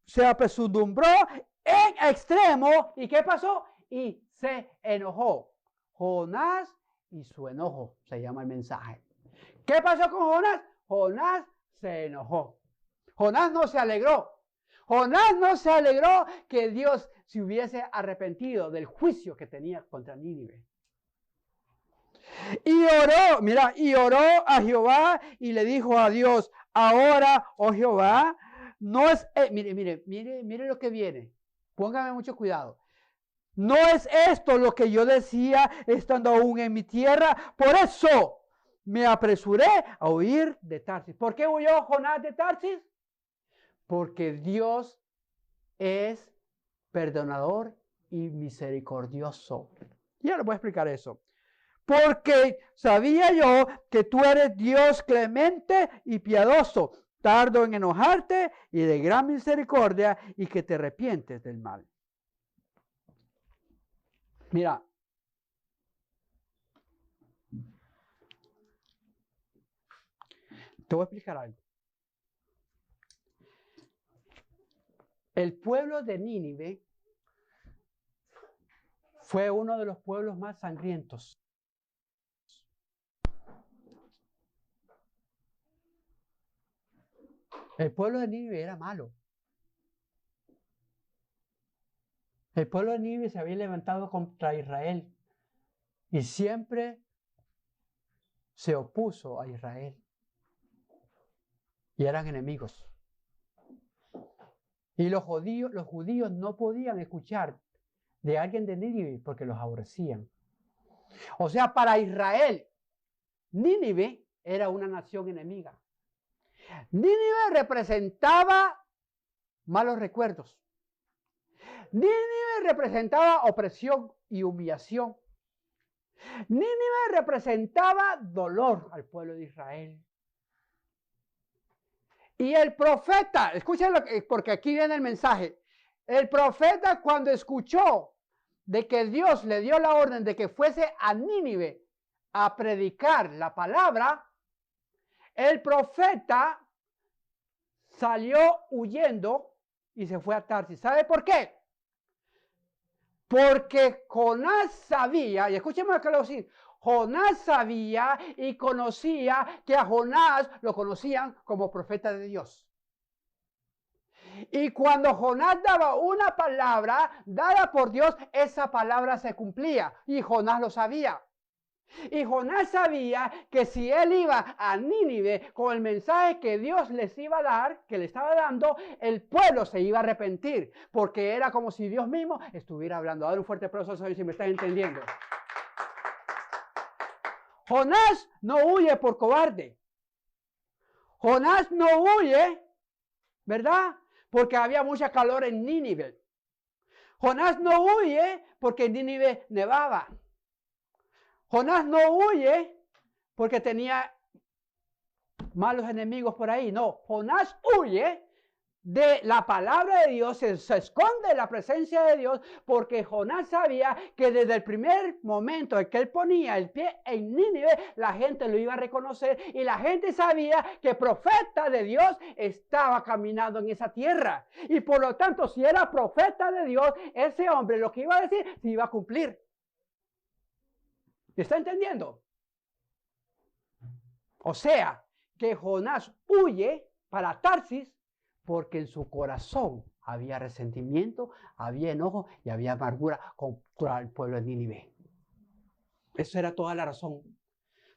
se apesadumbró en extremo. ¿Y qué pasó? Y se enojó. Jonás y su enojo, se llama el mensaje. ¿Qué pasó con Jonás? Jonás se enojó. Jonás no se alegró. Jonás no se alegró que Dios se hubiese arrepentido del juicio que tenía contra Nínive. Y oró a Jehová y le dijo a Dios: ahora, oh Jehová, no es, mire lo que viene. Póngame mucho cuidado. No es esto lo que yo decía estando aún en mi tierra. Por eso me apresuré a huir de Tarsis. ¿Por qué huyó Jonás de Tarsis? Porque Dios es perdonador y misericordioso. Ya les voy a explicar eso. Porque sabía yo que tú eres Dios clemente y piadoso, tardo en enojarte y de gran misericordia, y que te arrepientes del mal. Mira, te voy a explicar algo. El pueblo de Nínive fue uno de los pueblos más sangrientos. El pueblo de Nínive era malo. El pueblo de Nínive se había levantado contra Israel y siempre se opuso a Israel. Y eran enemigos. Y los judíos no podían escuchar de alguien de Nínive porque los aborrecían. O sea, para Israel, Nínive era una nación enemiga. Nínive representaba malos recuerdos. Nínive representaba opresión y humillación. Nínive representaba dolor al pueblo de Israel. Y el profeta, escúchenlo porque aquí viene el mensaje. El profeta, cuando escuchó de que Dios le dio la orden de que fuese a Nínive a predicar la palabra, el profeta salió huyendo y se fue a Tarsis. ¿Sabe por qué? Porque Jonás sabía, y escúcheme lo que le voy a decir, Jonás sabía y conocía que a Jonás lo conocían como profeta de Dios. Y cuando Jonás daba una palabra dada por Dios, esa palabra se cumplía. Y Jonás lo sabía. Y Jonás sabía que si él iba a Nínive con el mensaje que Dios les iba a dar, que le estaba dando, el pueblo se iba a arrepentir. Porque era como si Dios mismo estuviera hablando. Dar un fuerte aplauso a si me están entendiendo. Jonás no huye por cobarde. Jonás no huye, ¿verdad? Porque había mucha calor en Nínive. Jonás no huye porque en Nínive nevaba. Jonás no huye porque tenía malos enemigos por ahí. No, Jonás huye de la palabra de Dios, se esconde de la presencia de Dios, porque Jonás sabía que desde el primer momento en que él ponía el pie en Nínive, la gente lo iba a reconocer y la gente sabía que profeta de Dios estaba caminando en esa tierra. Y por lo tanto, si era profeta de Dios, ese hombre lo que iba a decir se iba a cumplir. ¿Está entendiendo? O sea, que Jonás huye para Tarsis porque en su corazón había resentimiento, había enojo y había amargura contra el pueblo de Nínive. Esa era toda la razón.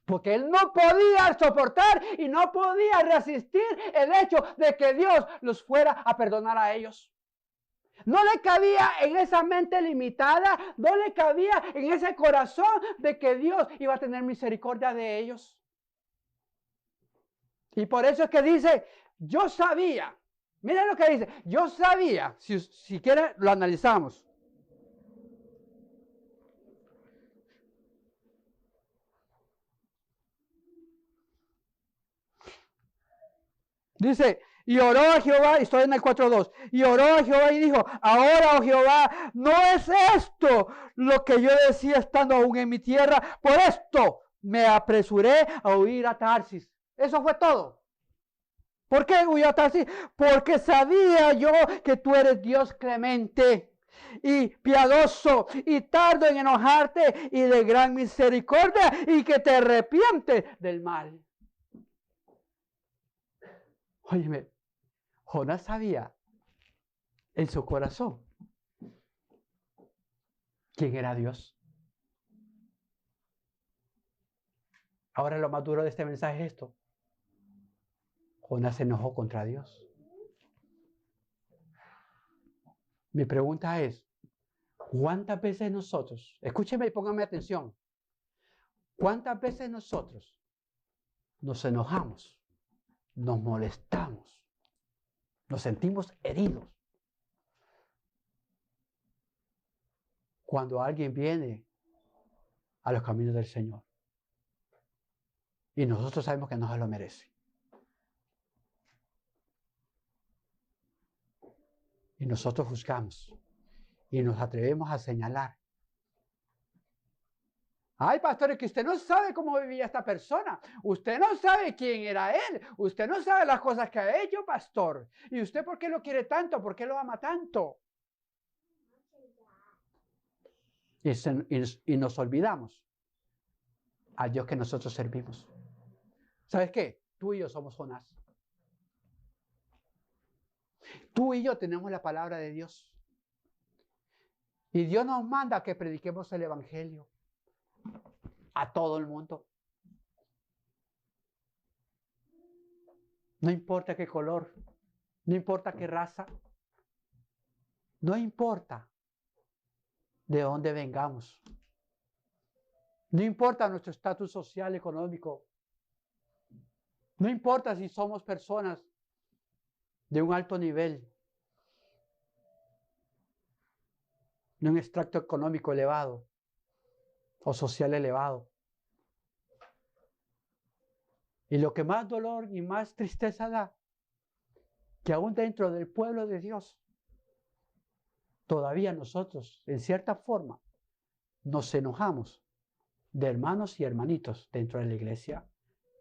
Porque él no podía soportar y no podía resistir el hecho de que Dios los fuera a perdonar a ellos. No le cabía en esa mente limitada, no le cabía en ese corazón de que Dios iba a tener misericordia de ellos. Y por eso es que dice, yo sabía. Miren lo que dice, yo sabía, si quieren lo analizamos. Dice, y oró a Jehová, y estoy en el 4:2, y oró a Jehová y dijo, ahora, oh Jehová, no es esto lo que yo decía estando aún en mi tierra, por esto me apresuré a huir a Tarsis. Eso fue todo. ¿Por qué huí a Tarsis? Porque sabía yo que tú eres Dios clemente y piadoso y tardo en enojarte y de gran misericordia y que te arrepientes del mal. Óyeme, Jonás sabía en su corazón quién era Dios. Ahora lo más duro de este mensaje es esto. Jonás se enojó contra Dios. Mi pregunta es, ¿cuántas veces nosotros, escúcheme y póngame atención, cuántas veces nosotros nos enojamos, nos molestamos, nos sentimos heridos cuando alguien viene a los caminos del Señor y nosotros sabemos que no se lo merece? Y nosotros juzgamos y nos atrevemos a señalar. Ay, pastor, es que usted no sabe cómo vivía esta persona. Usted no sabe quién era él. Usted no sabe las cosas que ha hecho, pastor. ¿Y usted por qué lo quiere tanto? ¿Por qué lo ama tanto? Y nos olvidamos al Dios que nosotros servimos. ¿Sabes qué? Tú y yo somos Jonás. Tú y yo tenemos la palabra de Dios. Y Dios nos manda que prediquemos el Evangelio a todo el mundo. No importa qué color, no importa qué raza, no importa. de dónde vengamos. No importa nuestro estatus social, económico. No importa si somos personas de un alto nivel, de un extracto económico elevado o social elevado. Y lo que más dolor y más tristeza da, que aún dentro del pueblo de Dios, todavía nosotros, en cierta forma, nos enojamos de hermanos y hermanitos dentro de la iglesia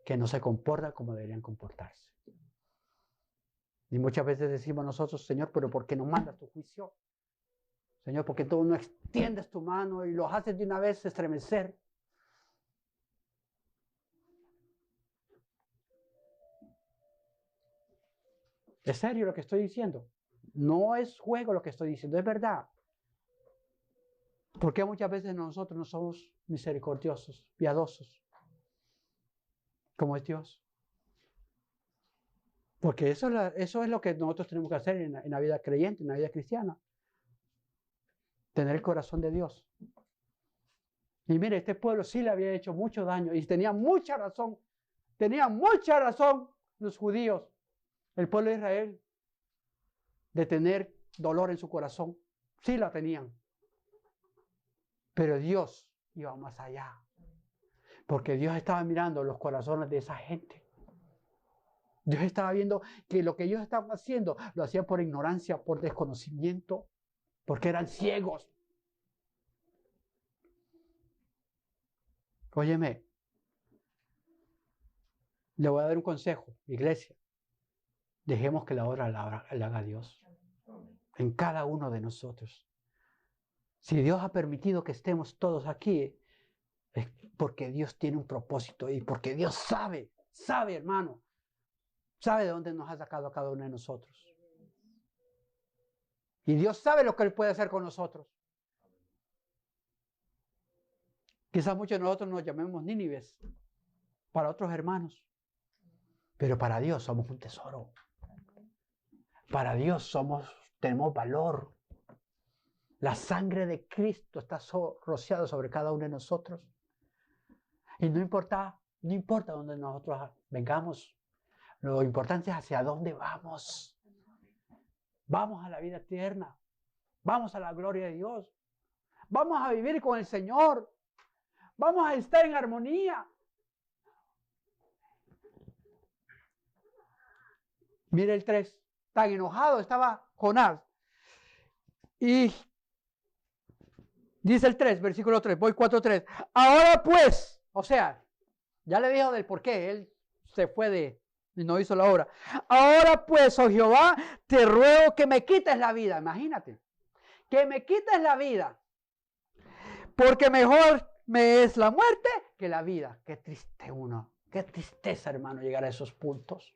que no se comportan como deberían comportarse. Y muchas veces decimos nosotros, Señor, pero ¿por qué no mandas tu juicio? Señor, ¿por qué tú no extiendes tu mano y los haces de una vez estremecer? ¿Es serio lo que estoy diciendo? No es juego lo que estoy diciendo, es verdad. ¿Por qué muchas veces nosotros no somos misericordiosos, piadosos, como es Dios? Porque eso es lo que nosotros tenemos que hacer en la vida creyente, en la vida cristiana. Tener el corazón de Dios. Y mire, este pueblo sí le había hecho mucho daño y tenía mucha razón los judíos, el pueblo de Israel, de tener dolor en su corazón. Sí la tenían. Pero Dios iba más allá. Porque Dios estaba mirando los corazones de esa gente. Dios estaba viendo que lo que ellos estaban haciendo lo hacían por ignorancia, por desconocimiento, porque eran ciegos. Óyeme, le voy a dar un consejo, iglesia. Dejemos que la obra la haga Dios en cada uno de nosotros. Si Dios ha permitido que estemos todos aquí, es porque Dios tiene un propósito y porque Dios sabe, hermano, sabe de dónde nos ha sacado a cada uno de nosotros. Y Dios sabe lo que Él puede hacer con nosotros. Quizás muchos de nosotros nos llamemos Nínives para otros hermanos, pero para Dios somos un tesoro. Para Dios tenemos valor. La sangre de Cristo está rociada sobre cada uno de nosotros. Y no importa dónde nosotros vengamos. Lo importante es hacia dónde vamos. Vamos a la vida eterna. Vamos a la gloria de Dios. Vamos a vivir con el Señor. Vamos a estar en armonía. Mire el 3. Tan enojado estaba Jonás. Y dice el 3, versículo 3. Voy 4:3. Ahora pues, o sea, ya le dijo del por qué. Él se fue y no hizo la obra. Ahora pues, oh Jehová, te ruego que me quites la vida. Imagínate. Que me quites la vida. Porque mejor me es la muerte que la vida. Qué triste uno. Qué tristeza, hermano, llegar a esos puntos.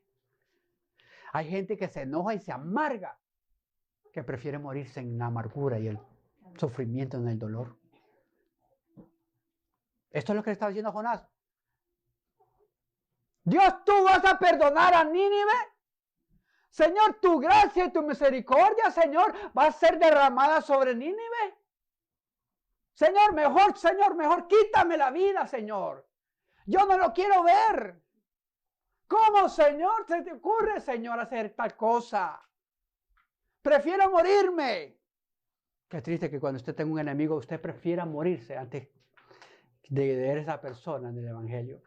Hay gente que se enoja y se amarga, que prefiere morirse en la amargura y el sufrimiento, en el dolor. Esto es lo que le estaba diciendo a Jonás. Dios, ¿tú vas a perdonar a Nínive? Señor, tu gracia y tu misericordia, Señor, va a ser derramada sobre Nínive. Señor, mejor, quítame la vida, Señor. Yo no lo quiero ver. ¿Cómo, Señor, se te ocurre, Señor, hacer tal cosa? Prefiero morirme. Qué triste que cuando usted tenga un enemigo, usted prefiera morirse antes de ver a esa persona en el Evangelio.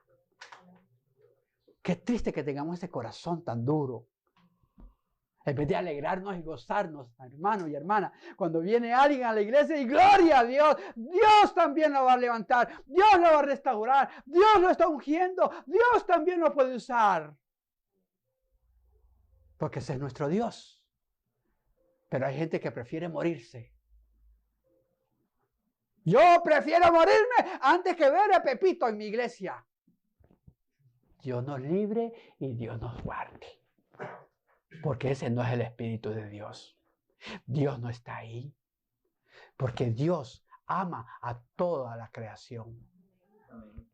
Qué triste que tengamos ese corazón tan duro. En vez de alegrarnos y gozarnos, hermanos y hermanas, cuando viene alguien a la iglesia y gloria a Dios, Dios también lo va a levantar, Dios lo va a restaurar, Dios lo está ungiendo, Dios también lo puede usar. Porque ese es nuestro Dios. Pero hay gente que prefiere morirse. Yo prefiero morirme antes que ver a Pepito en mi iglesia. Dios nos libre y Dios nos guarde. Porque ese no es el Espíritu de Dios. Dios no está ahí. Porque Dios ama a toda la creación. Amén.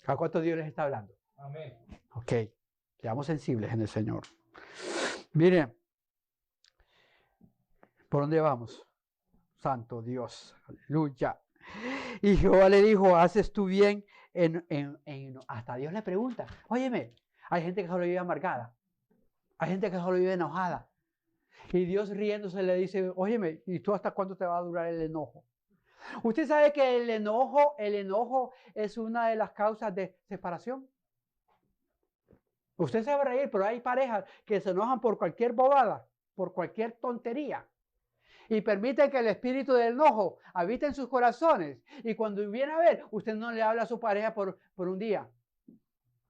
¿A cuántos Dios les está hablando? Amén. Ok, seamos sensibles en el Señor. Miren, ¿por dónde vamos? santo Dios, aleluya. Y Jehová le dijo, haces tú bien hasta Dios le pregunta, óyeme, hay gente que solo vive amargada, hay gente que solo vive enojada. Y Dios riéndose le dice, óyeme, ¿y tú hasta cuándo te va a durar el enojo? Usted sabe que el enojo es una de las causas de separación. Usted se va a reír, pero hay parejas que se enojan por cualquier bobada, por cualquier tontería. Y permiten que el espíritu del enojo habite en sus corazones. Y cuando viene a ver, usted no le habla a su pareja por un día.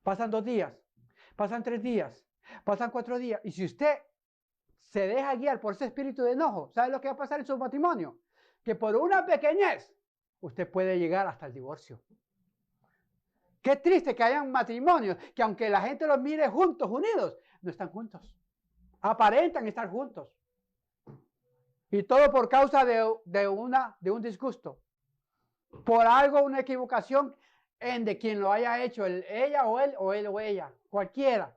Pasan 2 días, pasan 3 días, pasan 4 días. Y si usted se deja guiar por ese espíritu de enojo, ¿sabe lo que va a pasar en su matrimonio? Que por una pequeñez, usted puede llegar hasta el divorcio. Qué triste que hayan matrimonios que aunque la gente los mire juntos, unidos, no están juntos. Aparentan estar juntos. Y todo por causa de un disgusto. Por algo, una equivocación de quien lo haya hecho, ella o él o ella, cualquiera.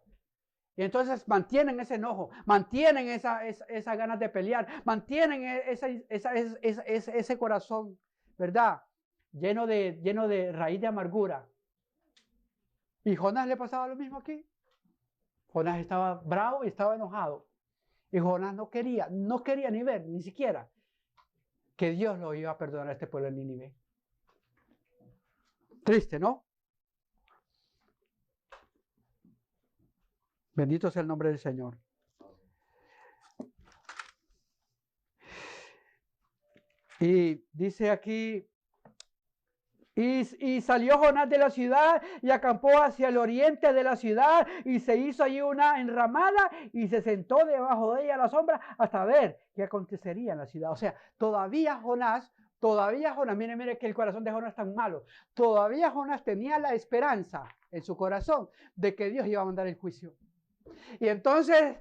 Y entonces mantienen ese enojo, mantienen esa ganas de pelear, mantienen ese corazón, ¿verdad? Lleno de raíz de amargura. ¿Y Jonás le pasaba lo mismo aquí? Jonás estaba bravo y estaba enojado. Y Jonás no quería ni ver, ni siquiera, que Dios lo iba a perdonar a este pueblo de Nínive. Triste, ¿no? Bendito sea el nombre del Señor. Y dice aquí, y salió Jonás de la ciudad y acampó hacia el oriente de la ciudad y se hizo allí una enramada y se sentó debajo de ella a la sombra hasta ver qué acontecería en la ciudad. O sea, todavía Jonás, mire que el corazón de Jonás es tan malo. Todavía Jonás tenía la esperanza en su corazón de que Dios iba a mandar el juicio. Y entonces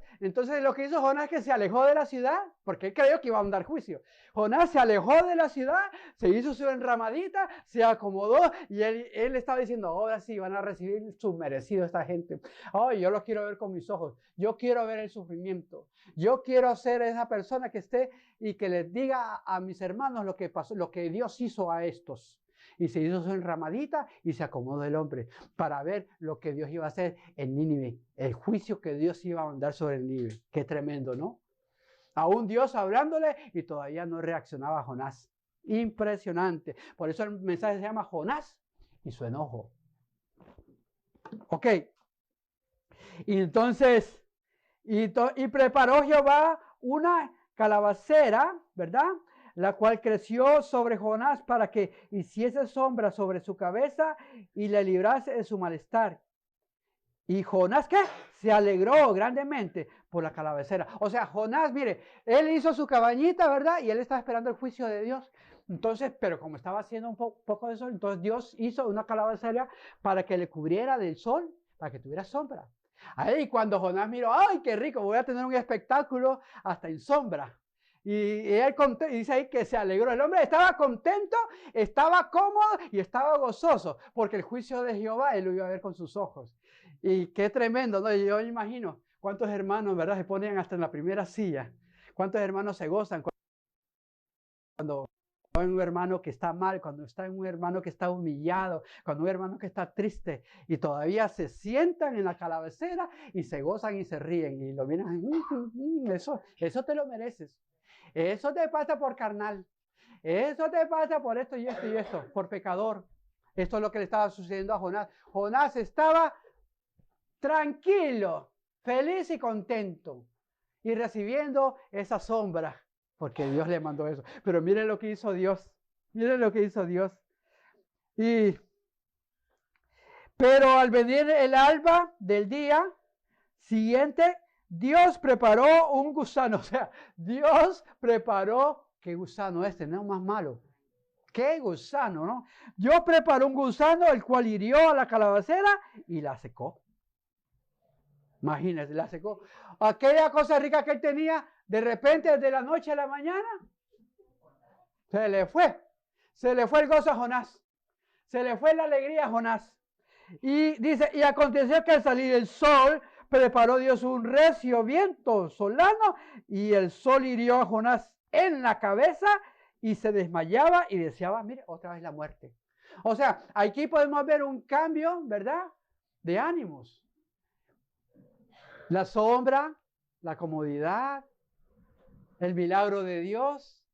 lo que hizo Jonás es que se alejó de la ciudad, porque él creyó que iba a mandar juicio. Jonás se alejó de la ciudad, se hizo su enramadita, se acomodó y él estaba diciendo, ahora sí van a recibir su merecido esta gente. Oh, yo lo quiero ver con mis ojos, yo quiero ver el sufrimiento, yo quiero ser esa persona que esté y que les diga a mis hermanos lo que pasó, lo que Dios hizo a estos. Y se hizo su enramadita y se acomodó el hombre para ver lo que Dios iba a hacer en Nínive, el juicio que Dios iba a mandar sobre Nínive. Qué tremendo, ¿no? Aún Dios hablándole y todavía no reaccionaba Jonás. Impresionante. Por eso el mensaje se llama Jonás y su enojo. Ok. Y entonces, y preparó Jehová una calabacera, ¿verdad? La cual creció sobre Jonás para que hiciese sombra sobre su cabeza y le librase de su malestar. Y Jonás, ¿qué? Se alegró grandemente por la calabacera. O sea, Jonás, mire, él hizo su cabañita, ¿verdad? Y él estaba esperando el juicio de Dios. Entonces, pero como estaba haciendo un poco de sol, entonces Dios hizo una calabacera para que le cubriera del sol, para que tuviera sombra. Ahí cuando Jonás miró, ¡ay, qué rico! Voy a tener un espectáculo hasta en sombra. Y él dice ahí que se alegró. El hombre estaba contento, estaba cómodo y estaba gozoso, porque el juicio de Jehová él lo iba a ver con sus ojos. Y qué tremendo, ¿no? Yo imagino cuántos hermanos, ¿verdad? Se ponen hasta en la primera silla. Cuántos hermanos se gozan cuando hay un hermano que está mal, cuando está un hermano que está humillado, cuando un hermano que está triste y todavía se sientan en la calabacera y se gozan y se ríen y lo miran. Eso te lo mereces. Eso te pasa por carnal. Eso te pasa por esto y esto y esto, por pecador. Esto es lo que le estaba sucediendo a Jonás. Jonás estaba tranquilo, feliz y contento y recibiendo esa sombra, porque Dios le mandó eso. Pero miren lo que hizo Dios. Miren lo que hizo Dios. Pero al venir el alba del día siguiente, Dios preparó un gusano. O sea, Dios preparó, ¿qué gusano este? No, más malo. ¿Qué gusano, no? Dios preparó un gusano, el cual hirió a la calabacera y la secó. Imagínense, la secó. Aquella cosa rica que él tenía, de repente, de la noche a la mañana, se le fue. Se le fue el gozo a Jonás. Se le fue la alegría a Jonás. Y dice, y aconteció que al salir el sol, preparó Dios un recio viento solano, y el sol hirió a Jonás en la cabeza, y se desmayaba y deseaba, mire, otra vez la muerte. O sea, aquí podemos ver un cambio, ¿verdad? De ánimos. La sombra, la comodidad, el milagro de Dios.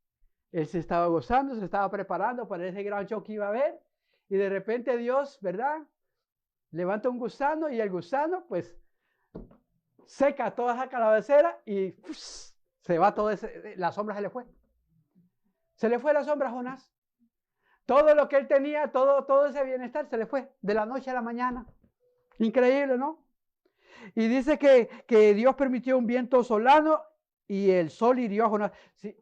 Él se estaba gozando, se estaba preparando para ese gran show que iba a haber. Y de repente Dios, ¿verdad? Levanta un gusano y el gusano, pues, seca toda esa calabacera y se va todo ese, la sombra se le fue. Se le fue la sombra a Jonás. Todo lo que él tenía, todo ese bienestar se le fue de la noche a la mañana. Increíble, ¿no? Y dice que Dios permitió un viento solano y el sol hirió a Jonás. Sí,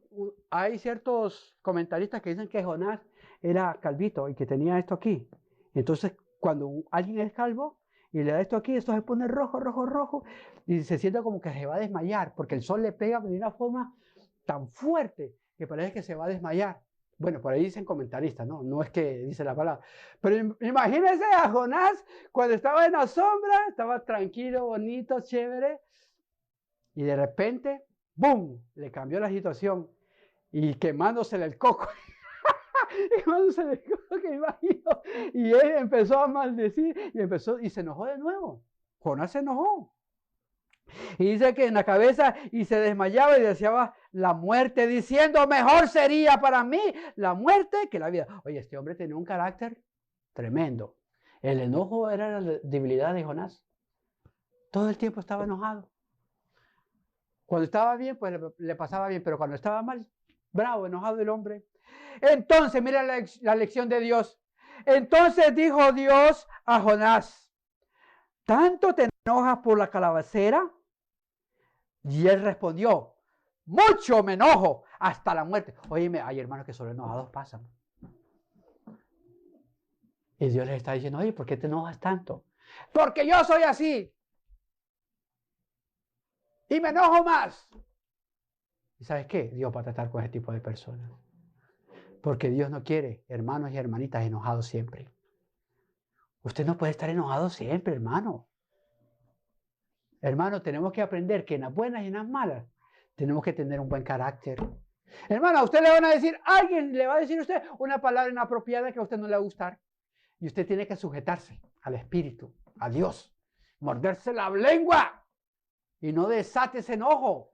hay ciertos comentaristas que dicen que Jonás era calvito y que tenía esto aquí. Entonces, cuando alguien es calvo y le da esto aquí, esto se pone rojo, rojo, rojo y se siente como que se va a desmayar porque el sol le pega de una forma tan fuerte que parece que se va a desmayar. Bueno, por ahí dicen comentaristas, ¿no? No es que dice la palabra. Pero imagínense a Jonás cuando estaba en la sombra, estaba tranquilo, bonito, chévere, y de repente, ¡boom!, le cambió la situación y quemándosele el coco. Quemándosele el coco, que imagino. Y él empezó a maldecir y se enojó de nuevo. Jonás se enojó. Y dice que en la cabeza y se desmayaba y deseaba la muerte, diciendo, mejor sería para mí la muerte que la vida. Oye, este hombre tenía un carácter tremendo. El enojo era la debilidad de Jonás. Todo el tiempo estaba enojado. Cuando estaba bien, pues le pasaba bien, pero cuando estaba mal, bravo, enojado el hombre. Entonces, mira la lección de Dios. Entonces dijo Dios a Jonás, ¿tanto te enojas por la calabacera? Y él respondió, mucho me enojo hasta la muerte. Óyeme, hay hermanos que solo enojados pasan. Y Dios les está diciendo, oye, ¿por qué te enojas tanto? Porque yo soy así. Y me enojo más. ¿Y sabes qué? Dios va a tratar con ese tipo de personas. Porque Dios no quiere hermanos y hermanitas enojados siempre. Usted no puede estar enojado siempre, hermano. Hermano, tenemos que aprender que en las buenas y en las malas tenemos que tener un buen carácter. Hermano, a usted le van a decir, alguien le va a decir a usted una palabra inapropiada que a usted no le va a gustar. Y usted tiene que sujetarse al Espíritu, a Dios, morderse la lengua y no desate ese enojo,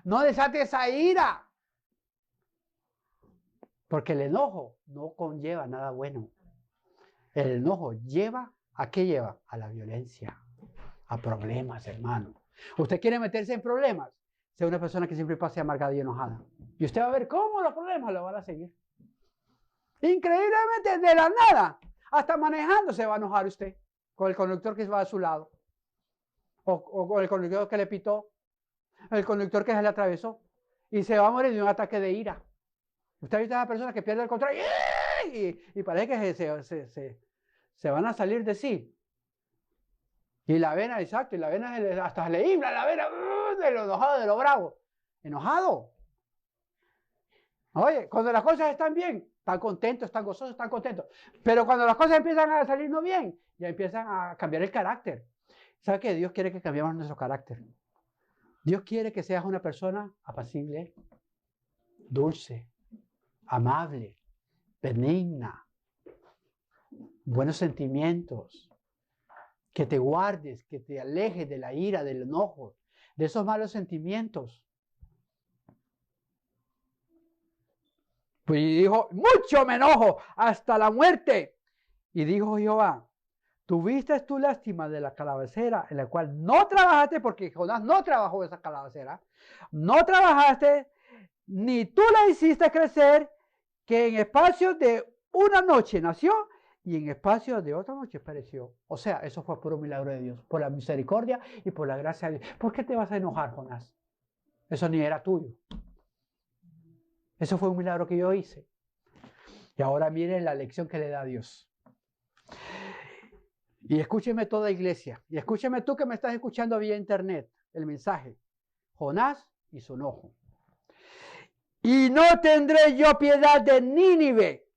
no desate esa ira. Porque el enojo no conlleva nada bueno. El enojo lleva, ¿a qué lleva? A la violencia, a problemas, hermano. ¿Usted quiere meterse en problemas? Sea una persona que siempre pase amargada y enojada. Y usted va a ver cómo los problemas lo van a seguir. Increíblemente, de la nada, hasta manejando se va a enojar usted con el conductor que va a su lado. O con el conductor que le pitó, el conductor que se le atravesó. Y se va a morir de un ataque de ira. Usted ha visto a esa persona que pierde el control y parece que se van a salir de sí. Y la vena, exacto, y la vena hasta le infla la vena de lo enojado, de lo bravo. Enojado. Oye, cuando las cosas están bien, están contentos, están gozosos, están contentos. Pero cuando las cosas empiezan a salir no bien, ya empiezan a cambiar el carácter. ¿Sabe qué? Dios quiere que cambiemos nuestro carácter. Dios quiere que seas una persona apacible, dulce, amable, benigna, buenos sentimientos, que te guardes, que te alejes de la ira, del enojo, de esos malos sentimientos. Pues dijo, mucho me enojo hasta la muerte. Y dijo Jehová, ¿tuviste tú lástima de la calabacera en la cual no trabajaste? Porque Jonás no trabajó esa calabacera. No trabajaste, ni tú la hiciste crecer, que en espacio de una noche nació y en espacio de otra noche pereció. O sea, eso fue por un milagro de Dios, por la misericordia y por la gracia de Dios. ¿Por qué te vas a enojar, Jonás? Eso ni era tuyo. Eso fue un milagro que yo hice. Y ahora miren la lección que le da Dios. Y escúcheme toda iglesia. Y escúcheme tú que me estás escuchando vía internet. El mensaje. Jonás y su enojo. Y no tendré yo piedad de Nínive,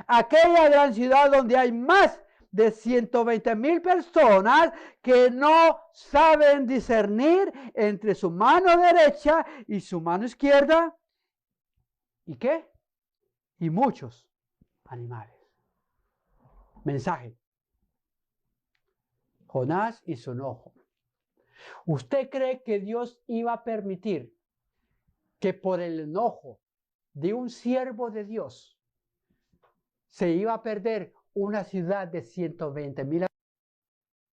aquella gran ciudad donde hay más de 120,000 personas que no saben discernir entre su mano derecha y su mano izquierda. ¿Y qué? y muchos animales. Mensaje. Jonás y su enojo. ¿Usted cree que Dios iba a permitir que por el enojo de un siervo de Dios se iba a perder una ciudad de 120,000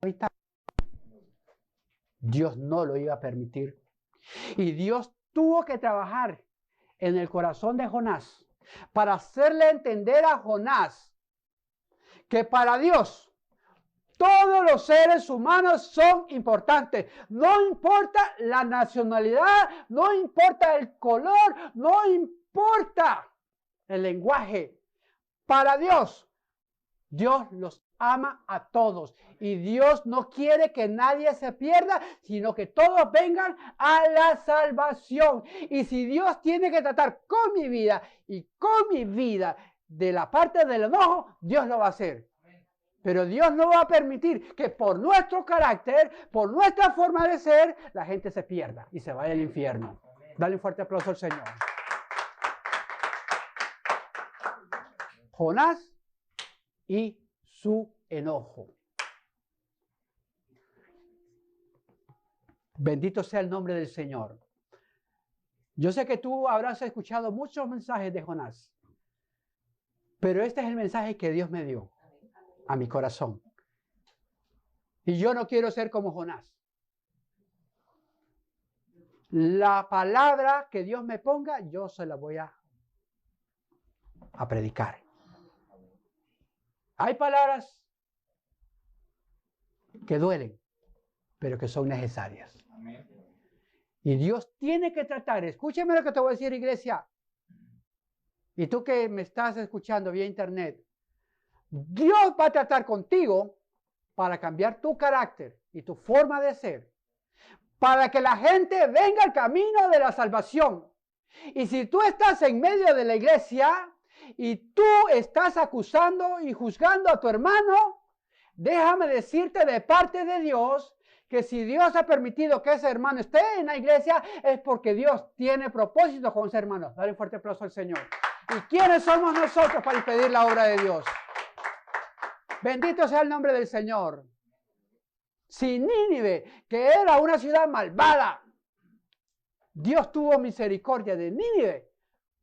habitantes? Dios no lo iba a permitir. Y Dios tuvo que trabajar en el corazón de Jonás para hacerle entender a Jonás que para Dios todos los seres humanos son importantes. No importa la nacionalidad, no importa el color, no importa el lenguaje. Para Dios, Dios los ama a todos. Y Dios no quiere que nadie se pierda, sino que todos vengan a la salvación. Y si Dios tiene que tratar con mi vida y con mi vida de la parte del enojo, Dios lo va a hacer. Pero Dios no va a permitir que por nuestro carácter, por nuestra forma de ser, la gente se pierda y se vaya al infierno. Dale un fuerte aplauso al Señor. Jonás y su enojo. Bendito sea el nombre del Señor. Yo sé que tú habrás escuchado muchos mensajes de Jonás, pero este es el mensaje que Dios me dio a mi corazón. Y yo no quiero ser como Jonás. La palabra que Dios me ponga, yo se la voy a predicar. Hay palabras que duelen, pero que son necesarias. Y Dios tiene que tratar. Escúcheme lo que te voy a decir, iglesia. Y tú que me estás escuchando vía internet, Dios va a tratar contigo para cambiar tu carácter y tu forma de ser, para que la gente venga al camino de la salvación. Y si tú estás en medio de la iglesia y tú estás acusando y juzgando a tu hermano, déjame decirte de parte de Dios que si Dios ha permitido que ese hermano esté en la iglesia es porque Dios tiene propósito con ese hermano. Dale un fuerte aplauso al Señor. ¿Y quiénes somos nosotros para impedir la obra de Dios? Bendito sea el nombre del Señor. Si Nínive, que era una ciudad malvada, Dios tuvo misericordia de Nínive,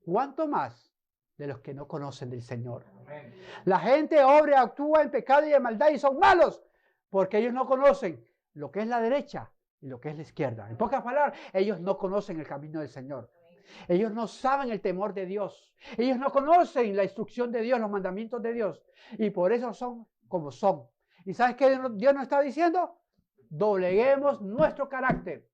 ¿cuánto más de los que no conocen del Señor? Amén. La gente obra, actúa en pecado y en maldad y son malos porque ellos no conocen lo que es la derecha y lo que es la izquierda. En pocas palabras, ellos no conocen el camino del Señor. Ellos no saben el temor de Dios. Ellos no conocen la instrucción de Dios, los mandamientos de Dios. Y por eso son como son. ¿Y sabes qué Dios nos está diciendo? Dobleguemos nuestro carácter.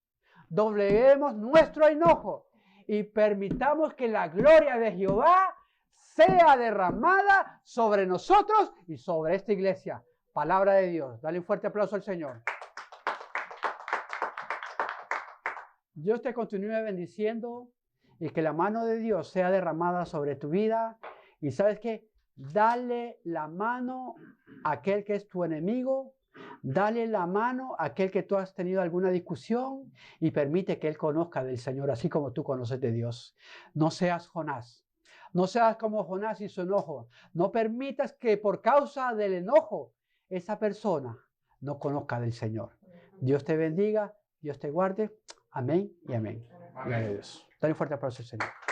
Dobleguemos nuestro enojo. Y permitamos que la gloria de Jehová sea derramada sobre nosotros y sobre esta iglesia. Palabra de Dios. Dale un fuerte aplauso al Señor. Dios te continúe bendiciendo y que la mano de Dios sea derramada sobre tu vida. Y ¿sabes qué? Dale la mano a aquel que es tu enemigo. Dale la mano a aquel que tú has tenido alguna discusión y permite que él conozca del Señor, así como tú conoces de Dios. No seas Jonás. No seas como Jonás y su enojo. No permitas que por causa del enojo esa persona no conozca del Señor. Dios te bendiga, Dios te guarde. Amén y amén. Amén. Gloria a Dios. Dale un fuerte aplauso al Señor.